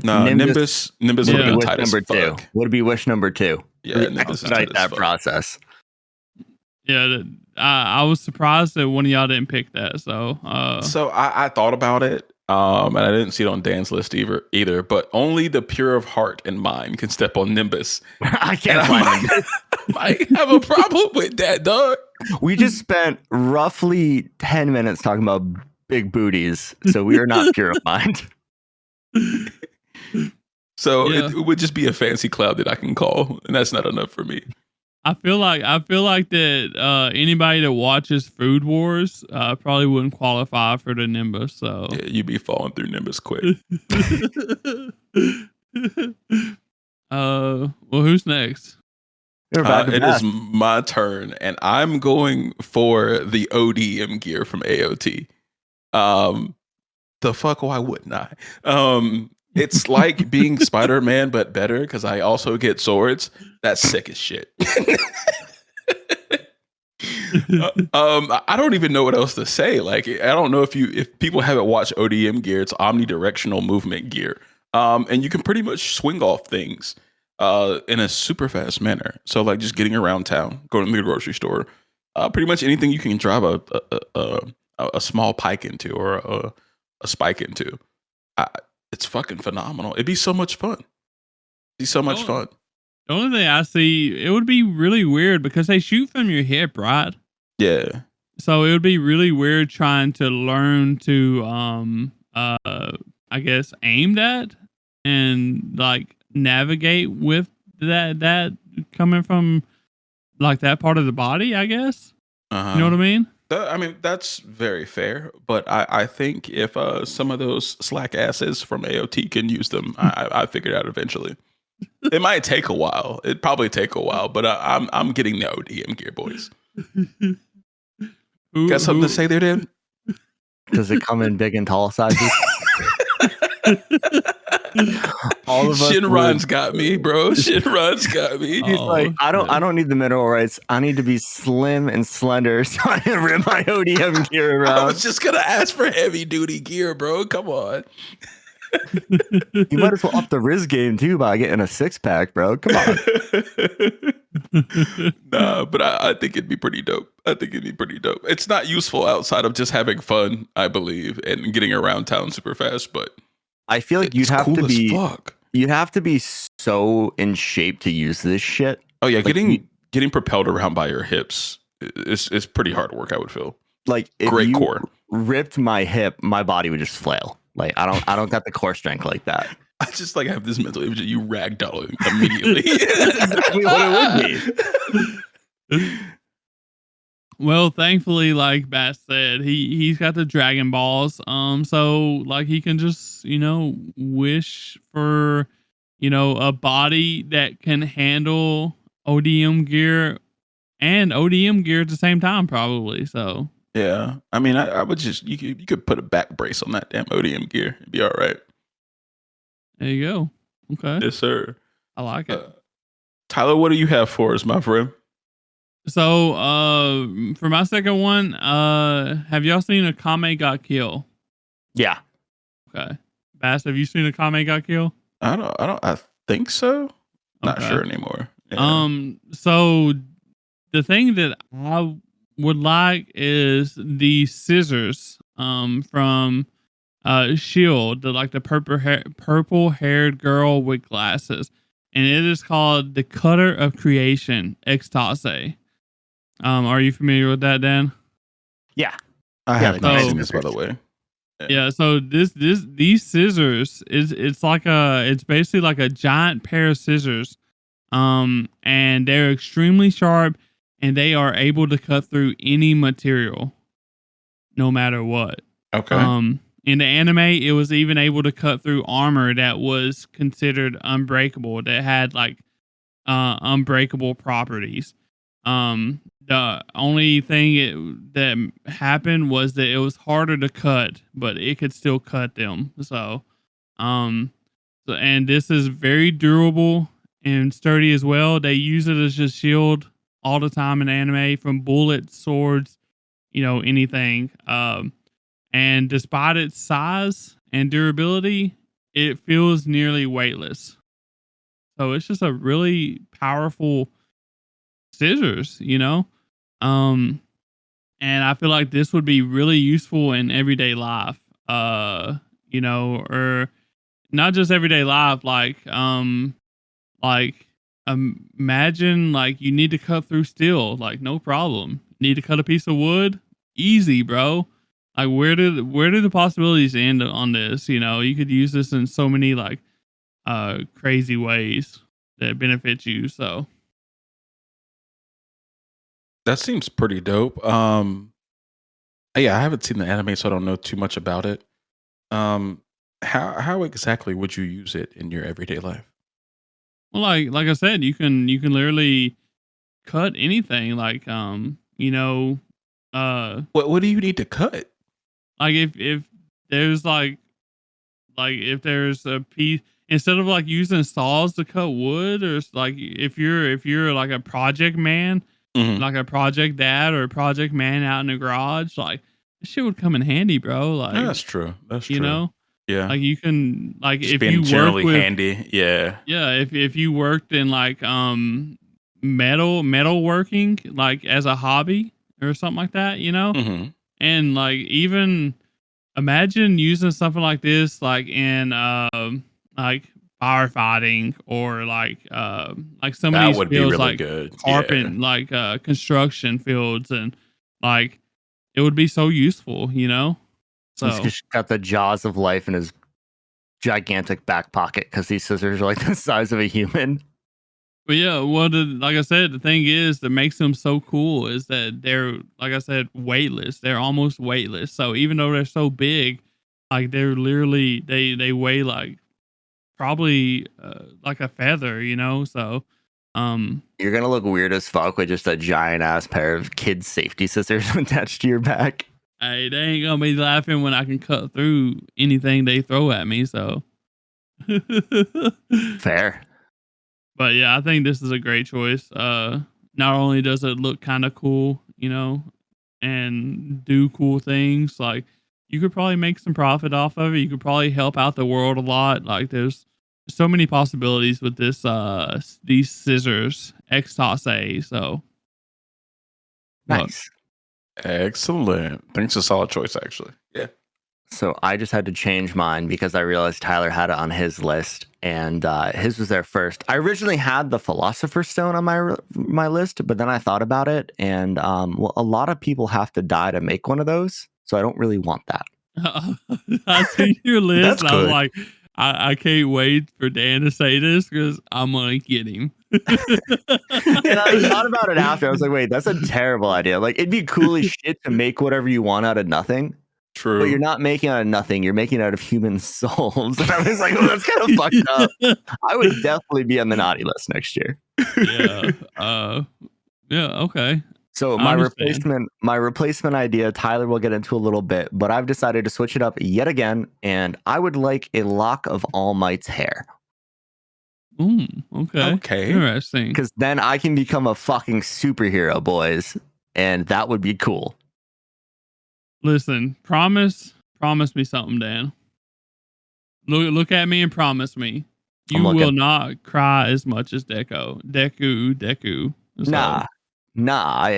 No, Nimbus would have been wish tight as number fuck. 2. Would be wish number 2. Yeah, Nimbus is tight Expedite as that fuck. process. Yeah, I was surprised that one of y'all didn't pick that. So I thought about it, and I didn't see it on Dan's list either. But only the pure of heart and mind can step on Nimbus. I can't find Nimbus. Might have a problem with that, dog. We just spent roughly 10 minutes talking about big booties, so we are not pure of mind. So it would just be a fancy cloud that I can call, and that's not enough for me. I feel like that anybody that watches Food Wars probably wouldn't qualify for the Nimbus. So yeah, you'd be falling through Nimbus quick. Well, who's next? It is my turn, and I'm going for the ODM gear from AOT. The fuck, why wouldn't I? It's like being Spider-Man, but better because I also get swords. That's sick as shit. I don't even know what else to say. Like, I don't know if people haven't watched ODM gear, it's omnidirectional movement gear. And you can pretty much swing off things in a super fast manner. So like just getting around town, going to the grocery store, pretty much anything you can drive a small pike into or a spike into. It's fucking phenomenal. It'd be so much fun. The only thing I see, it would be really weird because they shoot from your hip, right? Yeah. So it would be really weird trying to learn to, I guess, aim that and like navigate with that coming from like that part of the body, I guess. You know what I mean? I mean, that's very fair, but I think if some of those slack asses from AOT can use them, I figured out eventually. It might take a while. It'd probably take a while, but I'm getting the ODM gear, boys. Got something to say there, Dan? Does it come in big and tall sizes? All of us. Shinron's got me, bro. Shinron's got me. He's like, I don't need the mineral rights. I need to be slim and slender so I can rip my ODM gear around. I was just gonna ask for heavy duty gear, bro. Come on. You might as well up the Riz game too by getting a 6-pack, bro. Come on. Nah, but I think it'd be pretty dope. It's not useful outside of just having fun, I believe, and getting around town super fast, but I feel like you'd have to be so in shape to use this shit. Oh yeah, like getting propelled around by your hips is pretty hard work, I would feel. Like if great you core. Ripped my hip, my body would just flail. Like I don't got the core strength like that. I just like have this mental image of you ragdolling immediately. Exactly what it would be. Well, thankfully, like Bass said, he's got the Dragon Balls. So like he can just, wish for, a body that can handle ODM gear and ODM gear at the same time, probably. So yeah, I mean, I would just you could put a back brace on that damn ODM gear. It'd be all right. There you go. Okay. Yes, sir. I like it. Tyler, what do you have for us, my friend? So, for my second one, have y'all seen a Kame Got Kill? Yeah. Okay. Bass, have you seen a Kame Got Kill? I think so. Not sure anymore. Yeah. So the thing that I would like is the scissors, from Shield, the purple haired girl with glasses. And it is called the Cutter of Creation, Extase. Are you familiar with that, Dan? Yeah. I Yeah, have the not giant seen this, by the scissors. way. Yeah, so these scissors it's basically like a giant pair of scissors. And they're extremely sharp and they are able to cut through any material no matter what. Okay. In the anime, it was even able to cut through armor that was considered unbreakable, that had like unbreakable properties. The only thing that happened was that it was harder to cut, but it could still cut them. Um, and this is very durable and sturdy as well. They use it as a shield all the time in anime, from bullets, swords, anything. And despite its size and durability, it feels nearly weightless. So it's just a really powerful scissors. Um, and I feel like this would be really useful in everyday life. Or not just everyday life, like imagine like you need to cut through steel, like no problem. Need to cut a piece of wood, easy, bro. Like where do the possibilities end on this? You could use this in so many like crazy ways that benefit you. So That seems pretty dope. Yeah, I haven't seen the anime, so I don't know too much about it. How exactly would you use it in your everyday life? well, like I said, you can literally cut anything. Uh What do you need to cut? like if there's like if there's a piece, instead of like using saws to cut wood, or like if you're like a project man, Hmm. like a project dad or a project man out in the garage, like this shit would come in handy, bro. That's true. That's You true. know, Yeah. like you can, like Just if being you work generally with, handy. Yeah. yeah, if you worked in like metal working, like as a hobby or something like that. Hmm. And like even imagine using something like this like in like firefighting, or like some of That these would be fields, really like good. Yeah. carpet, like construction fields, and like it would be so useful. He's So just got the jaws of life in his gigantic back pocket because these scissors are like the size of a human. but yeah, like I said, the thing is that makes them so cool is that they're, like I said, weightless. They're almost weightless. So even though they're so big, like they're literally, they weigh like probably like a feather. So You're gonna look weird as fuck with just a giant ass pair of kids' safety scissors attached to your back. hey, they ain't gonna be laughing when I can cut through anything they throw at me. So Fair. but yeah, I think this is a great choice. Not only does it look kind of cool, and do cool things, like you could probably make some profit off of it. You could probably help out the world a lot. Like there's so many possibilities with these scissors, Xtase. So but Nice. Excellent. I think it's a solid choice, actually. Yeah. So I just had to change mine because I realized Tyler had it on his list, and his was there first. I originally had the Philosopher's Stone on my list, but then I thought about it, and well, a lot of people have to die to make one of those, so I don't really want that. I see your list. That's And I was good. like, I can't wait for Dan to say this because I'm gonna get him. And I thought about it after. I was like, wait, that's a terrible idea. Like, it'd be cool as shit to make whatever you want out of nothing. True. But you're not making out of nothing. You're making out of human souls. And I was like, oh, that's kind of fucked up. I would definitely be on the naughty list next year. Yeah. Yeah. Okay. So I understand. my replacement idea, Tyler will get into a little bit, but I've decided to switch it up yet again, and I would like a lock of All Might's hair. Okay. Okay. Interesting. Because then I can become a fucking superhero, boys. And that would be cool. Listen, promise me something, Dan. Look at me and promise me I'm you looking. will not cry as much as Deku. So, Nah,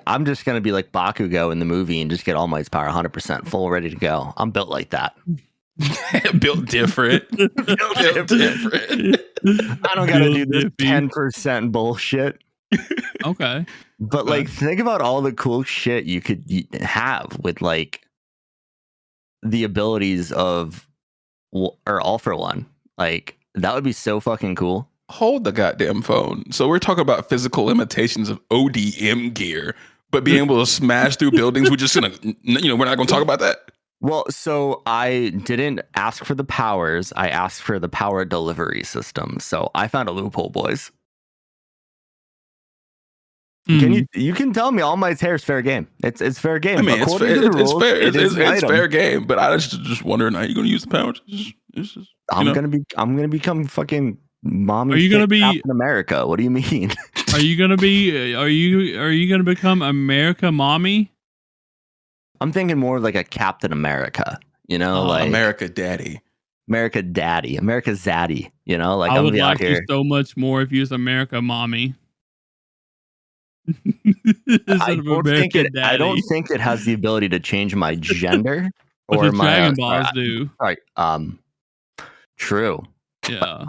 I'm just gonna be like Bakugo in the movie and just get All Might's power 100% full, ready to go. I'm built like that. Built different. Built different. I don't gotta do this 10% bullshit. Okay. But Okay. like, think about all the cool shit you could have with like the abilities of or All for One. Like that would be so fucking cool. Hold the goddamn phone. So we're talking about physical limitations of ODM gear, but being able to smash through buildings. We're just gonna, we're not gonna talk about that. Well, so I didn't ask for the powers. I asked for the power delivery system. So I found a loophole, boys. Hmm. You can tell me all my tear is fair game. It's fair game. I mean, it's According to the it's rules, fair. it is an It's item. fair game. But I just wondering, how you gonna use the powers? It's just, I'm gonna become fucking mommy. Are you gonna be Captain America? What do you mean? Are you gonna be? Are you gonna become America mommy? I'm thinking more like a Captain America. You know, like America Daddy. America Daddy, America Zaddy. You know, like I I'm would gonna be out like you here. so much more if you was America mommy. I don't think it has the ability to change my gender But or the my Dragon Balls do. Right. True. Yeah.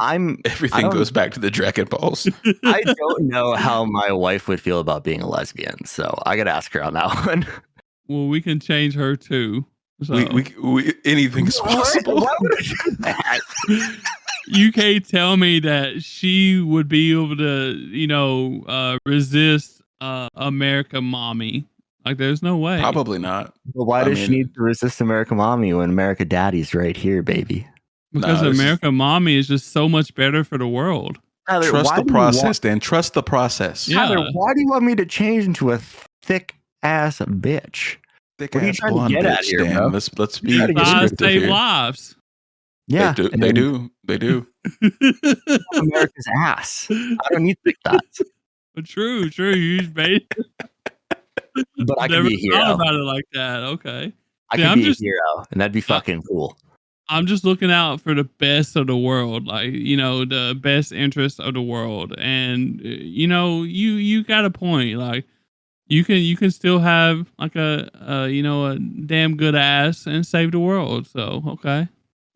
Everything goes back to the Dragon Balls. I don't know how my wife would feel about being a lesbian, so I gotta ask her on that one. Well, we can change her too. So. We anything is possible. Why would I do that? You can't tell me that she would be able to, resist America mommy. Like, there's no way. Probably not. But why does she need to resist America Mommy when America Daddy's right here, baby? Because America Mommy is just so much better for the world. Tyler, trust the process, Dan. Trust the process. Yeah. Tyler, why do you want me to change into a thick ass bitch? Thick what are you ass trying blonde to get at bitch, here, Dan. bro? Let's be Size descriptive save here. lives. Yeah, They do. America's ass. I don't need thick thighs. True. You made. But I can be a hero. Thought about it like that. Okay. I can be a hero, and that'd be fucking cool. I'm just looking out for the best of the world, like, the best interest of the world. And you got a point. Like, you can still have like a damn good ass and save the world. So okay,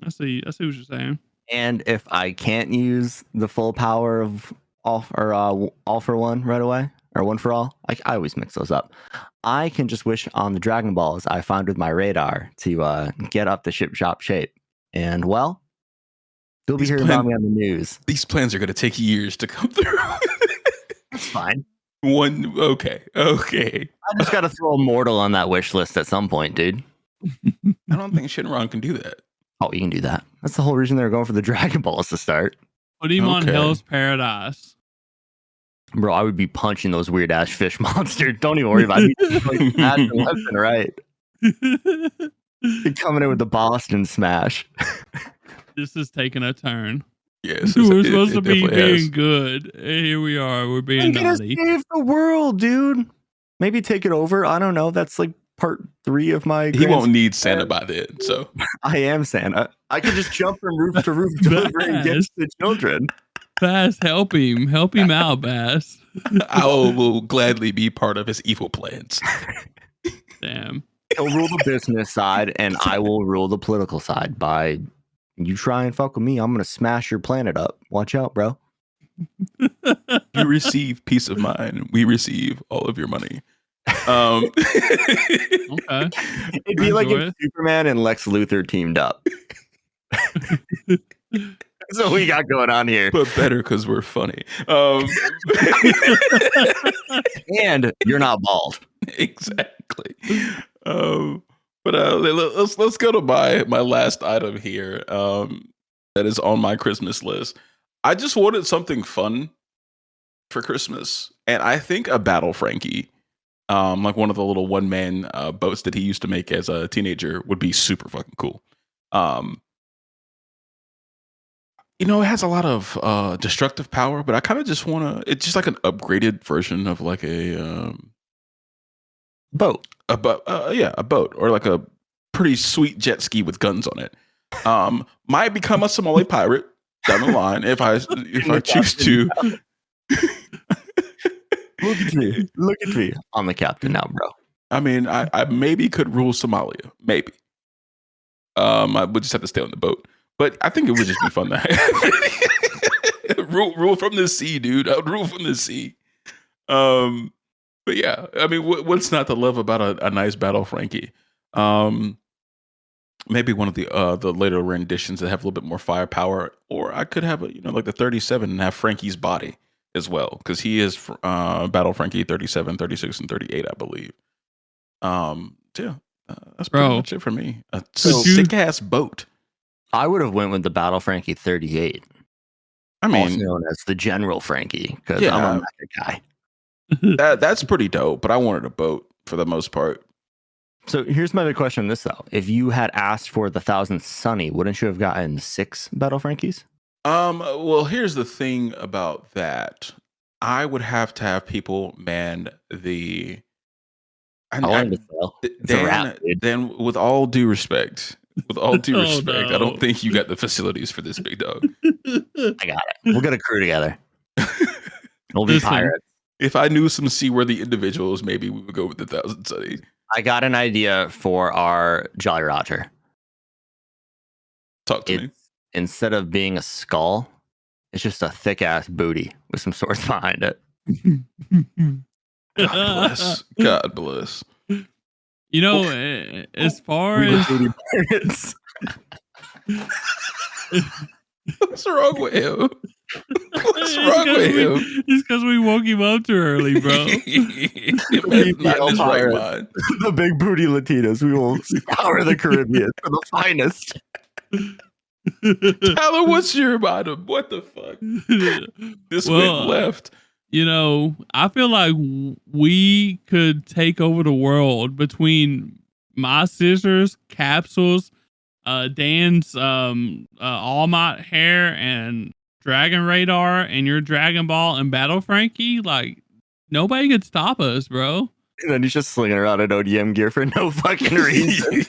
I see what you're saying. And if I can't use the full power of all for one right away, or one for all, I always mix those up. I can just wish on the Dragon Balls I found with my radar to get up the ship shop shape. And well, you'll be hearing about me on the news. These plans are going to take years to come through. That's fine. Okay. I just got to throw a mortal on that wish list at some point, dude. I don't think Shinron can do that. Oh, you can do that. That's the whole reason they were going for the Dragon Balls to start. Put him on Hell's Paradise. Bro, I would be punching those weird ass fish monsters. Don't even worry about it. Left and right. You're coming in with the Boston Smash. This is taking a turn. Yes, we're supposed to be being good. Here we are. We're being naughty. Save the world, dude. Maybe take it over. I don't know. That's like part 3 of my. He won't need Santa by then. So I am Santa. I can just jump from roof to roof delivering gifts to children. Bass, help him out, Bass. I will gladly be part of his evil plans. Damn. He'll rule the business side, and I will rule the political side. By you try and fuck with me, I'm gonna smash your planet up. Watch out, bro. You receive peace of mind. We receive all of your money. Okay. It'd be like if Superman and Lex Luthor teamed up. That's what we got going on here. But better because we're funny. And you're not bald. Exactly. But let's go to my last item here. That is on my Christmas list. I just wanted something fun for Christmas, and I think a Battle Frankie, like one of the little one-man boats that he used to make as a teenager, would be super fucking cool. It has a lot of destructive power, but I kind of just want to. It's just like an upgraded version of like a boat. A boat, or like a pretty sweet jet ski with guns on it. Might become a Somali pirate down the line if I choose to. Look at me. I'm the captain now, bro. I mean, I maybe could rule Somalia. Maybe. I would just have to stay on the boat. But I think it would just be fun to rule from the sea, dude. I would rule from the sea. But yeah, I mean, what's not to love about a nice battle Frankie? Maybe one of the later renditions that have a little bit more firepower, or I could have like the 37 and have Frankie's body as well, because he is Battle Frankie 37, 36, and 38, I believe. Yeah, that's pretty Bro, much it for me. A could you? sick ass boat. I would have went with the Battle Frankie 38, I also mean, known as the General Frankie, because Yeah. I'm a mecha guy. that's pretty dope. But I wanted a boat for the most part. So here's my big question on this, though. If you had asked for the 1000th Sunny, wouldn't you have gotten 6 Battle Frankies? Well, here's the thing about that. I would have to have people man the. How long to sell? It's a wrap, dude. Dan, with all due respect, Oh, I don't no. think you got the facilities for this, big dog. I got it. We'll get a crew together. We'll be Listen. pirates. If I knew some seaworthy individuals, maybe we would go with the 1000 Sunny. I got an idea for our Jolly Roger. Talk to me. Instead of being a skull, it's just a thick ass booty with some swords behind it. God bless. God bless. You know, as far as pirates. What's wrong with him? What's wrong with him? It's because we woke him up too early, bro. The big booty Latinos. We will scour the Caribbean for the finest. Tyler, what's your bottom? What the fuck? This went left. You know, I feel like we could take over the world between my scissors, capsules, Dan's All Might hair, and Dragon Radar, and your Dragon Ball and Battle Frankie. Like, nobody could stop us, bro. And then he's just slinging around an ODM gear for no fucking reason.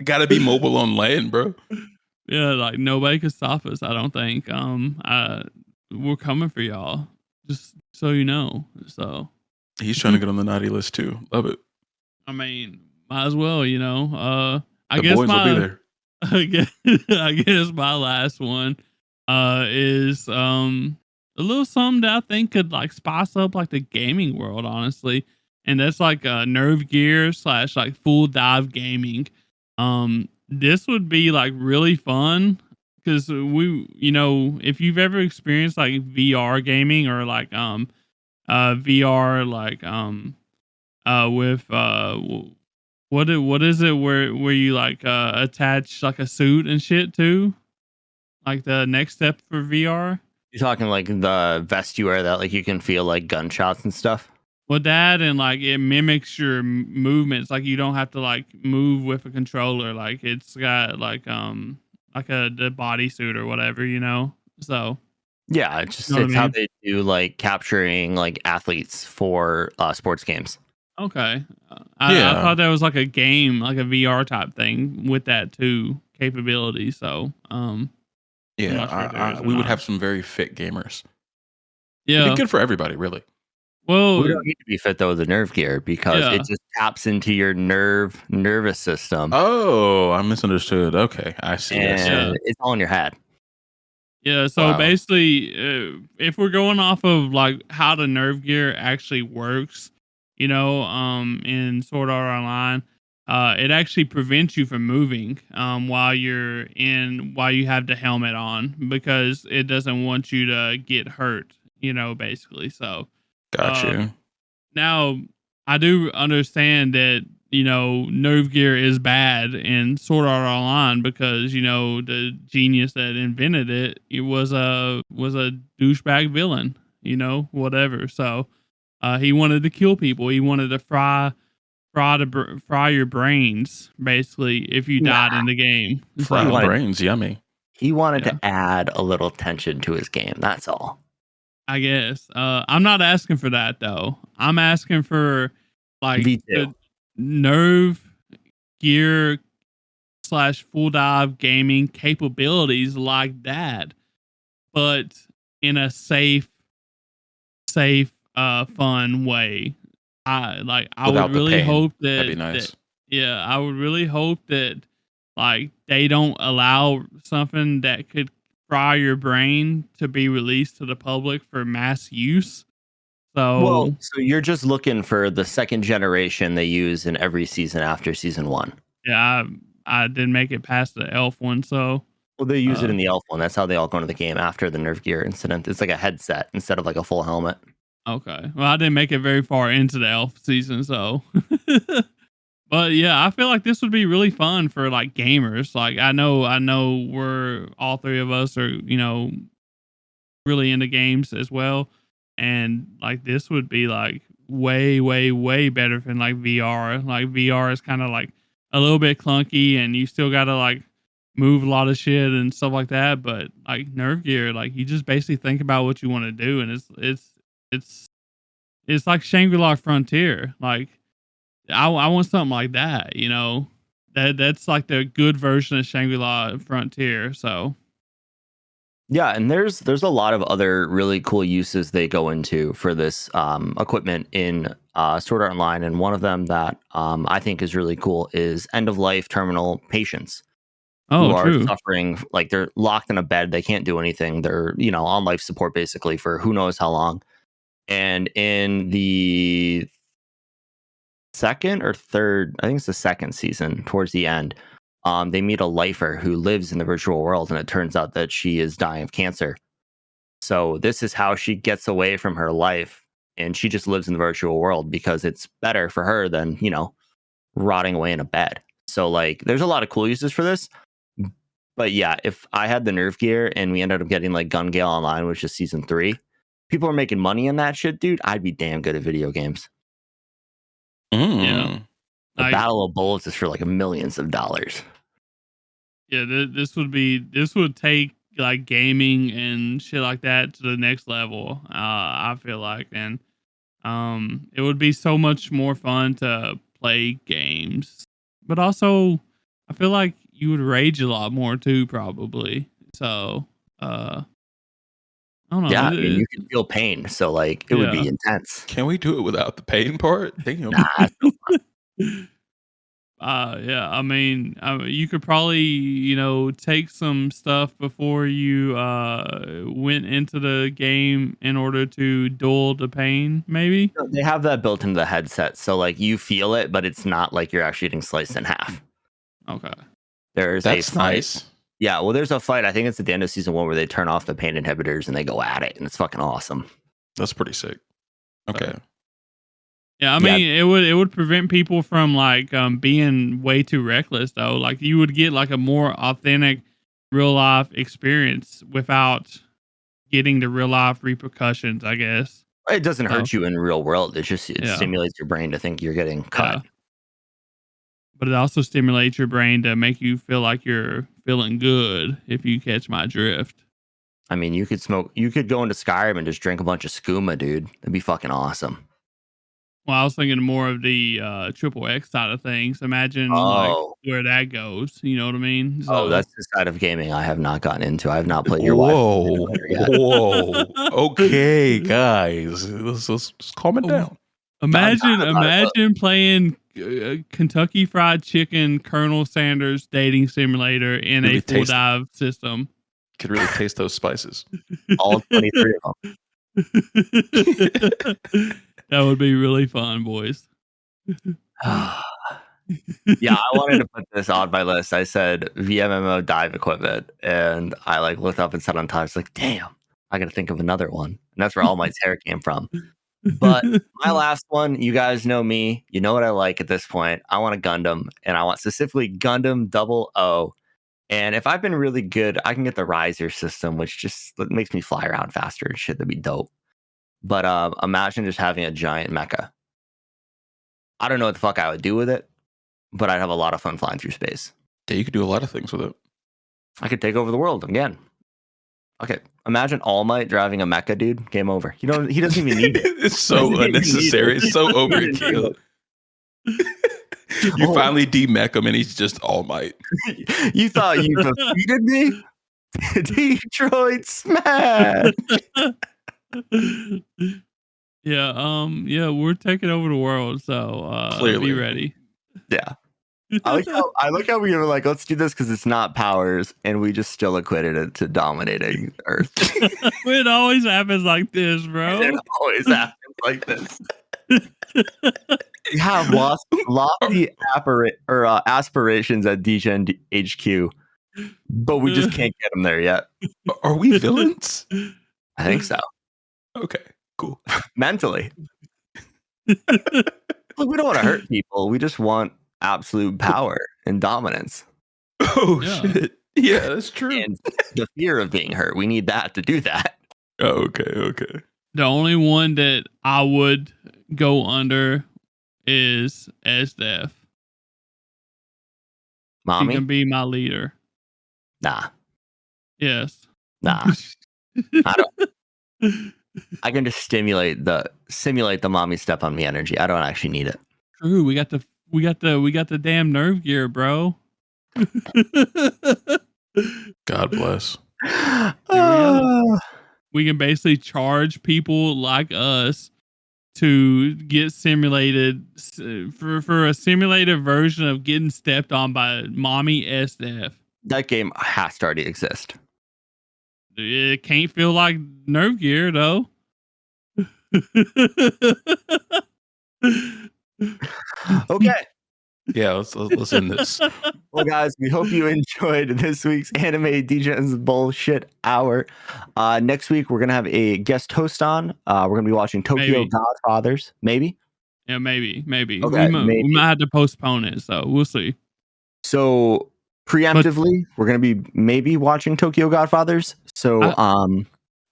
Gotta be mobile on land, bro. Yeah, like nobody could stop us, I don't think. We're coming for y'all, just so you know. So he's trying to get on the naughty list too. Love it. I mean, might as well, you know. I The guess boys will be there. I guess my last one is a little something that I think could like spice up like the gaming world, honestly. And that's like nerve gear / like full dive gaming. This would be like really fun because if you've ever experienced like VR gaming or like VR like with what is it where you like attach like a suit and shit too, like the next step for VR. You're talking like the vest you wear that like you can feel like gunshots and stuff. Well, that and like it mimics your movements. Like you don't have to like move with a controller. Like it's got like the bodysuit or whatever, you know. So yeah, it's You know what I how mean? they do like capturing like athletes for sports games. Okay, I thought that was like a game, like a VR type thing with that too capability. So Yeah, we would have some very fit gamers. yeah. It'd be good for everybody, really. Well, We don't need to be fit though with the nerve gear because it just taps into your nervous system. Oh, I misunderstood. Okay, I see. And it's all in your head. Yeah, so Wow. basically, if we're going off of like how the nerve gear actually works, you know, in Sword Art Online, it actually prevents you from moving while you have the helmet on because it doesn't want you to get hurt, you know, basically. So Got you. now I do understand that, you know, nerve gear is bad in Sword Art Online because, you know, the genius that invented it was a douchebag villain, you know, whatever. So he wanted to kill people. He wanted to fry your brains basically if you died in the game. Fried So, brains, yummy. He wanted to add a little tension to his game. That's all. I guess. I'm not asking for that though. I'm asking for like Me too. the nerve gear / full dive gaming capabilities like that, but in a safe, fun way. I Without would the really pain. hope that That'd be nice. I would really hope that like they don't allow something that could fry your brain to be released to the public for mass use. So so you're just looking for the second generation they use in every season after season 1. yeah, I didn't make it past the elf one. So Well, they use it uh, in the elf one. That's how they all go into the game after the Nerf gear incident. It's like a headset instead of like a full helmet. okay, well, I didn't make it very far into the elf season. So, but yeah, I feel like this would be really fun for like gamers. Like I know we're all three of us are really into games as well, and like this would be like way better than like VR. Like VR is kind of like a little bit clunky, and you still got to like move a lot of shit and stuff like that. But like Nerve Gear, like you just basically think about what you want to do, and it's it's like Shangri-La Frontier. Like I want something like that. That's like the good version of Shangri-La Frontier. So Yeah, and there's a lot of other really cool uses they go into for this equipment in Sword Art Online, and one of them that I think is really cool is end of life terminal patients who oh, are true. suffering, like they're locked in a bed, they can't do anything, they're on life support basically for who knows how long. And in the second or third, I think it's the second season, towards the end, they meet a lifer who lives in the virtual world, and it turns out that she is dying of cancer. So this is how she gets away from her life, and she just lives in the virtual world because it's better for her than, rotting away in a bed. So like there's a lot of cool uses for this. But yeah, if I had the Nerf gear and we ended up getting like Gun Gale Online, which is season 3, people are making money in that shit, dude. I'd be damn good at video games. Yeah. The Like Battle of Bullets is for like millions of dollars. yeah, this would take like gaming and shit like that to the next level. I feel like, and it would be so much more fun to play games, but also I feel like you would rage a lot more too, probably. So, I don't know. Yeah, I mean, you can feel pain, so like it would Yeah. be intense. Can we do it without the pain part? Damn. Nah, it's no Yeah, I mean, you could probably, take some stuff before you went into the game in order to dull the pain, maybe. fun. They have that built into the headset, so like you feel it, but it's not like you're actually getting sliced in half. Okay. There's a That's fight. nice. Yeah, well, there's a fight. I think it's at the end of season 1 where they turn off the pain inhibitors and they go at it, and it's fucking awesome. That's pretty sick. Okay. Yeah, I Yeah. mean, it would prevent people from like being way too reckless though. Like you would get like a more authentic real life experience without getting the real life repercussions, I guess. It doesn't So, hurt you in real world. It yeah. stimulates your brain to think you're getting cut. Yeah. But it also stimulates your brain to make you feel like you're feeling good, if you catch my drift. I mean, you could go into Skyrim and just drink a bunch of skooma, dude. That'd be fucking awesome. Well, I was thinking more of the triple X side of things. Imagine like Oh, where that goes. You know what I mean? that's the side of gaming I have not gotten into. I have not played your wife Whoa. yet. Whoa. Okay, guys. Let's calm it down. Imagine playing Kentucky Fried Chicken Colonel Sanders dating simulator in Really a full dive system. Could really taste those spices. All 23 of them. That would be really fun, boys. Yeah, I wanted to put this on my list. I said VMMO dive equipment, and I like looked up and said on time, like, damn, I gotta think of another one. And that's where all my hair came from. But my last one, you guys know me. You know what I like at this point. I want a Gundam, and I want specifically Gundam 00. And if I've been really good, I can get the riser system, which just makes me fly around faster and shit. That'd be dope. But imagine just having a giant mecha. I don't know what the fuck I would do with it, but I'd have a lot of fun flying through space. Yeah, you could do a lot of things with it. I could take over the world again. Okay, imagine All Might driving a mecha, dude. Game over. He doesn't even need it. It's so unnecessary. It's so overkill. You finally demech him and he's just All Might. You thought you defeated me? Detroit Smash. Yeah, we're taking over the world, so Clearly. be ready. Yeah. I like how we were like, let's do this because it's not powers, and we just still equated it to dominating Earth. It always happens like this, bro. It always happens like this. We have lofty aspirations at Degen HQ, but we just can't get them there yet. Are we villains? I think so. Okay, cool. Mentally. Look, we don't want to hurt people. We just want absolute power and dominance. Oh, shit. Yeah, that's true. And the fear of being hurt. We need that to do that. Oh, okay. The only one that I would go under is SDF. He Mommy? can be my leader. Nah. Yes. Nah. I don't. I can just simulate the mommy step on me energy. I don't actually need it. True. We got the damn nerve gear, bro. God bless. We can basically charge people like us to get simulated for a simulated version of getting stepped on by mommy SDF. That game has to already exist. It can't feel like nerve gear though. Okay. Yeah, let's end this. Well, guys, we hope you enjoyed this week's Anime Degens Bullshit Hour. Next week, we're going to have a guest host on. We're going to be watching Tokyo Godfathers. Maybe? Yeah, maybe. Okay, We might have to postpone it, so we'll see. So, preemptively, we're going to be maybe watching Tokyo Godfathers. So, I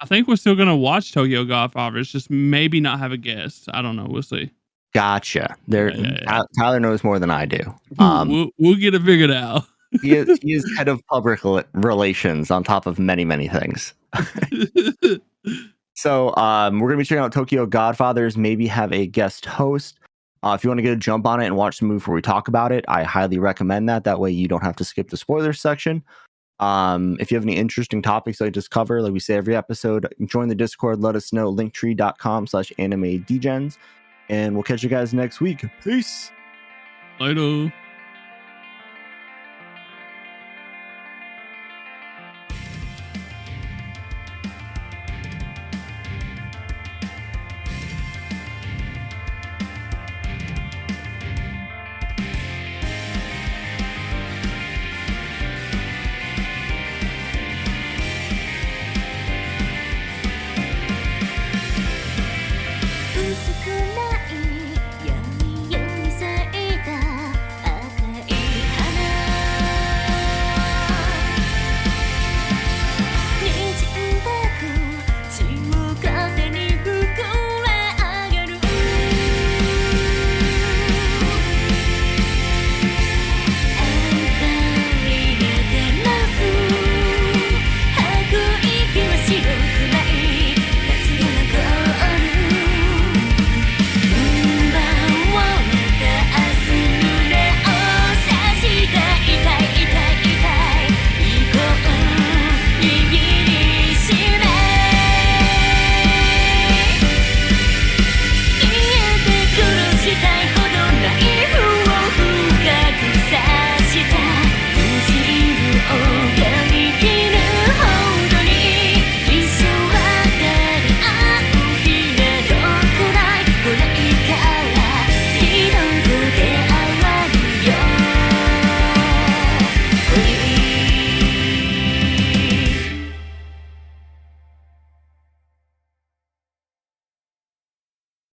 think we're still going to watch Tokyo Godfathers, just maybe not have a guest. I don't know. We'll see. Gotcha. Tyler knows more than I do. We'll get it figured out. he is head of public relations on top of many, many things. So we're going to be checking out Tokyo Godfathers, maybe have a guest host. If you want to get a jump on it and watch the movie before we talk about it, I highly recommend that. That way you don't have to skip the spoilers section. If you have any interesting topics I just cover, like we say every episode, join the Discord, let us know, linktree.com/animedegens. And we'll catch you guys next week. Peace. Later.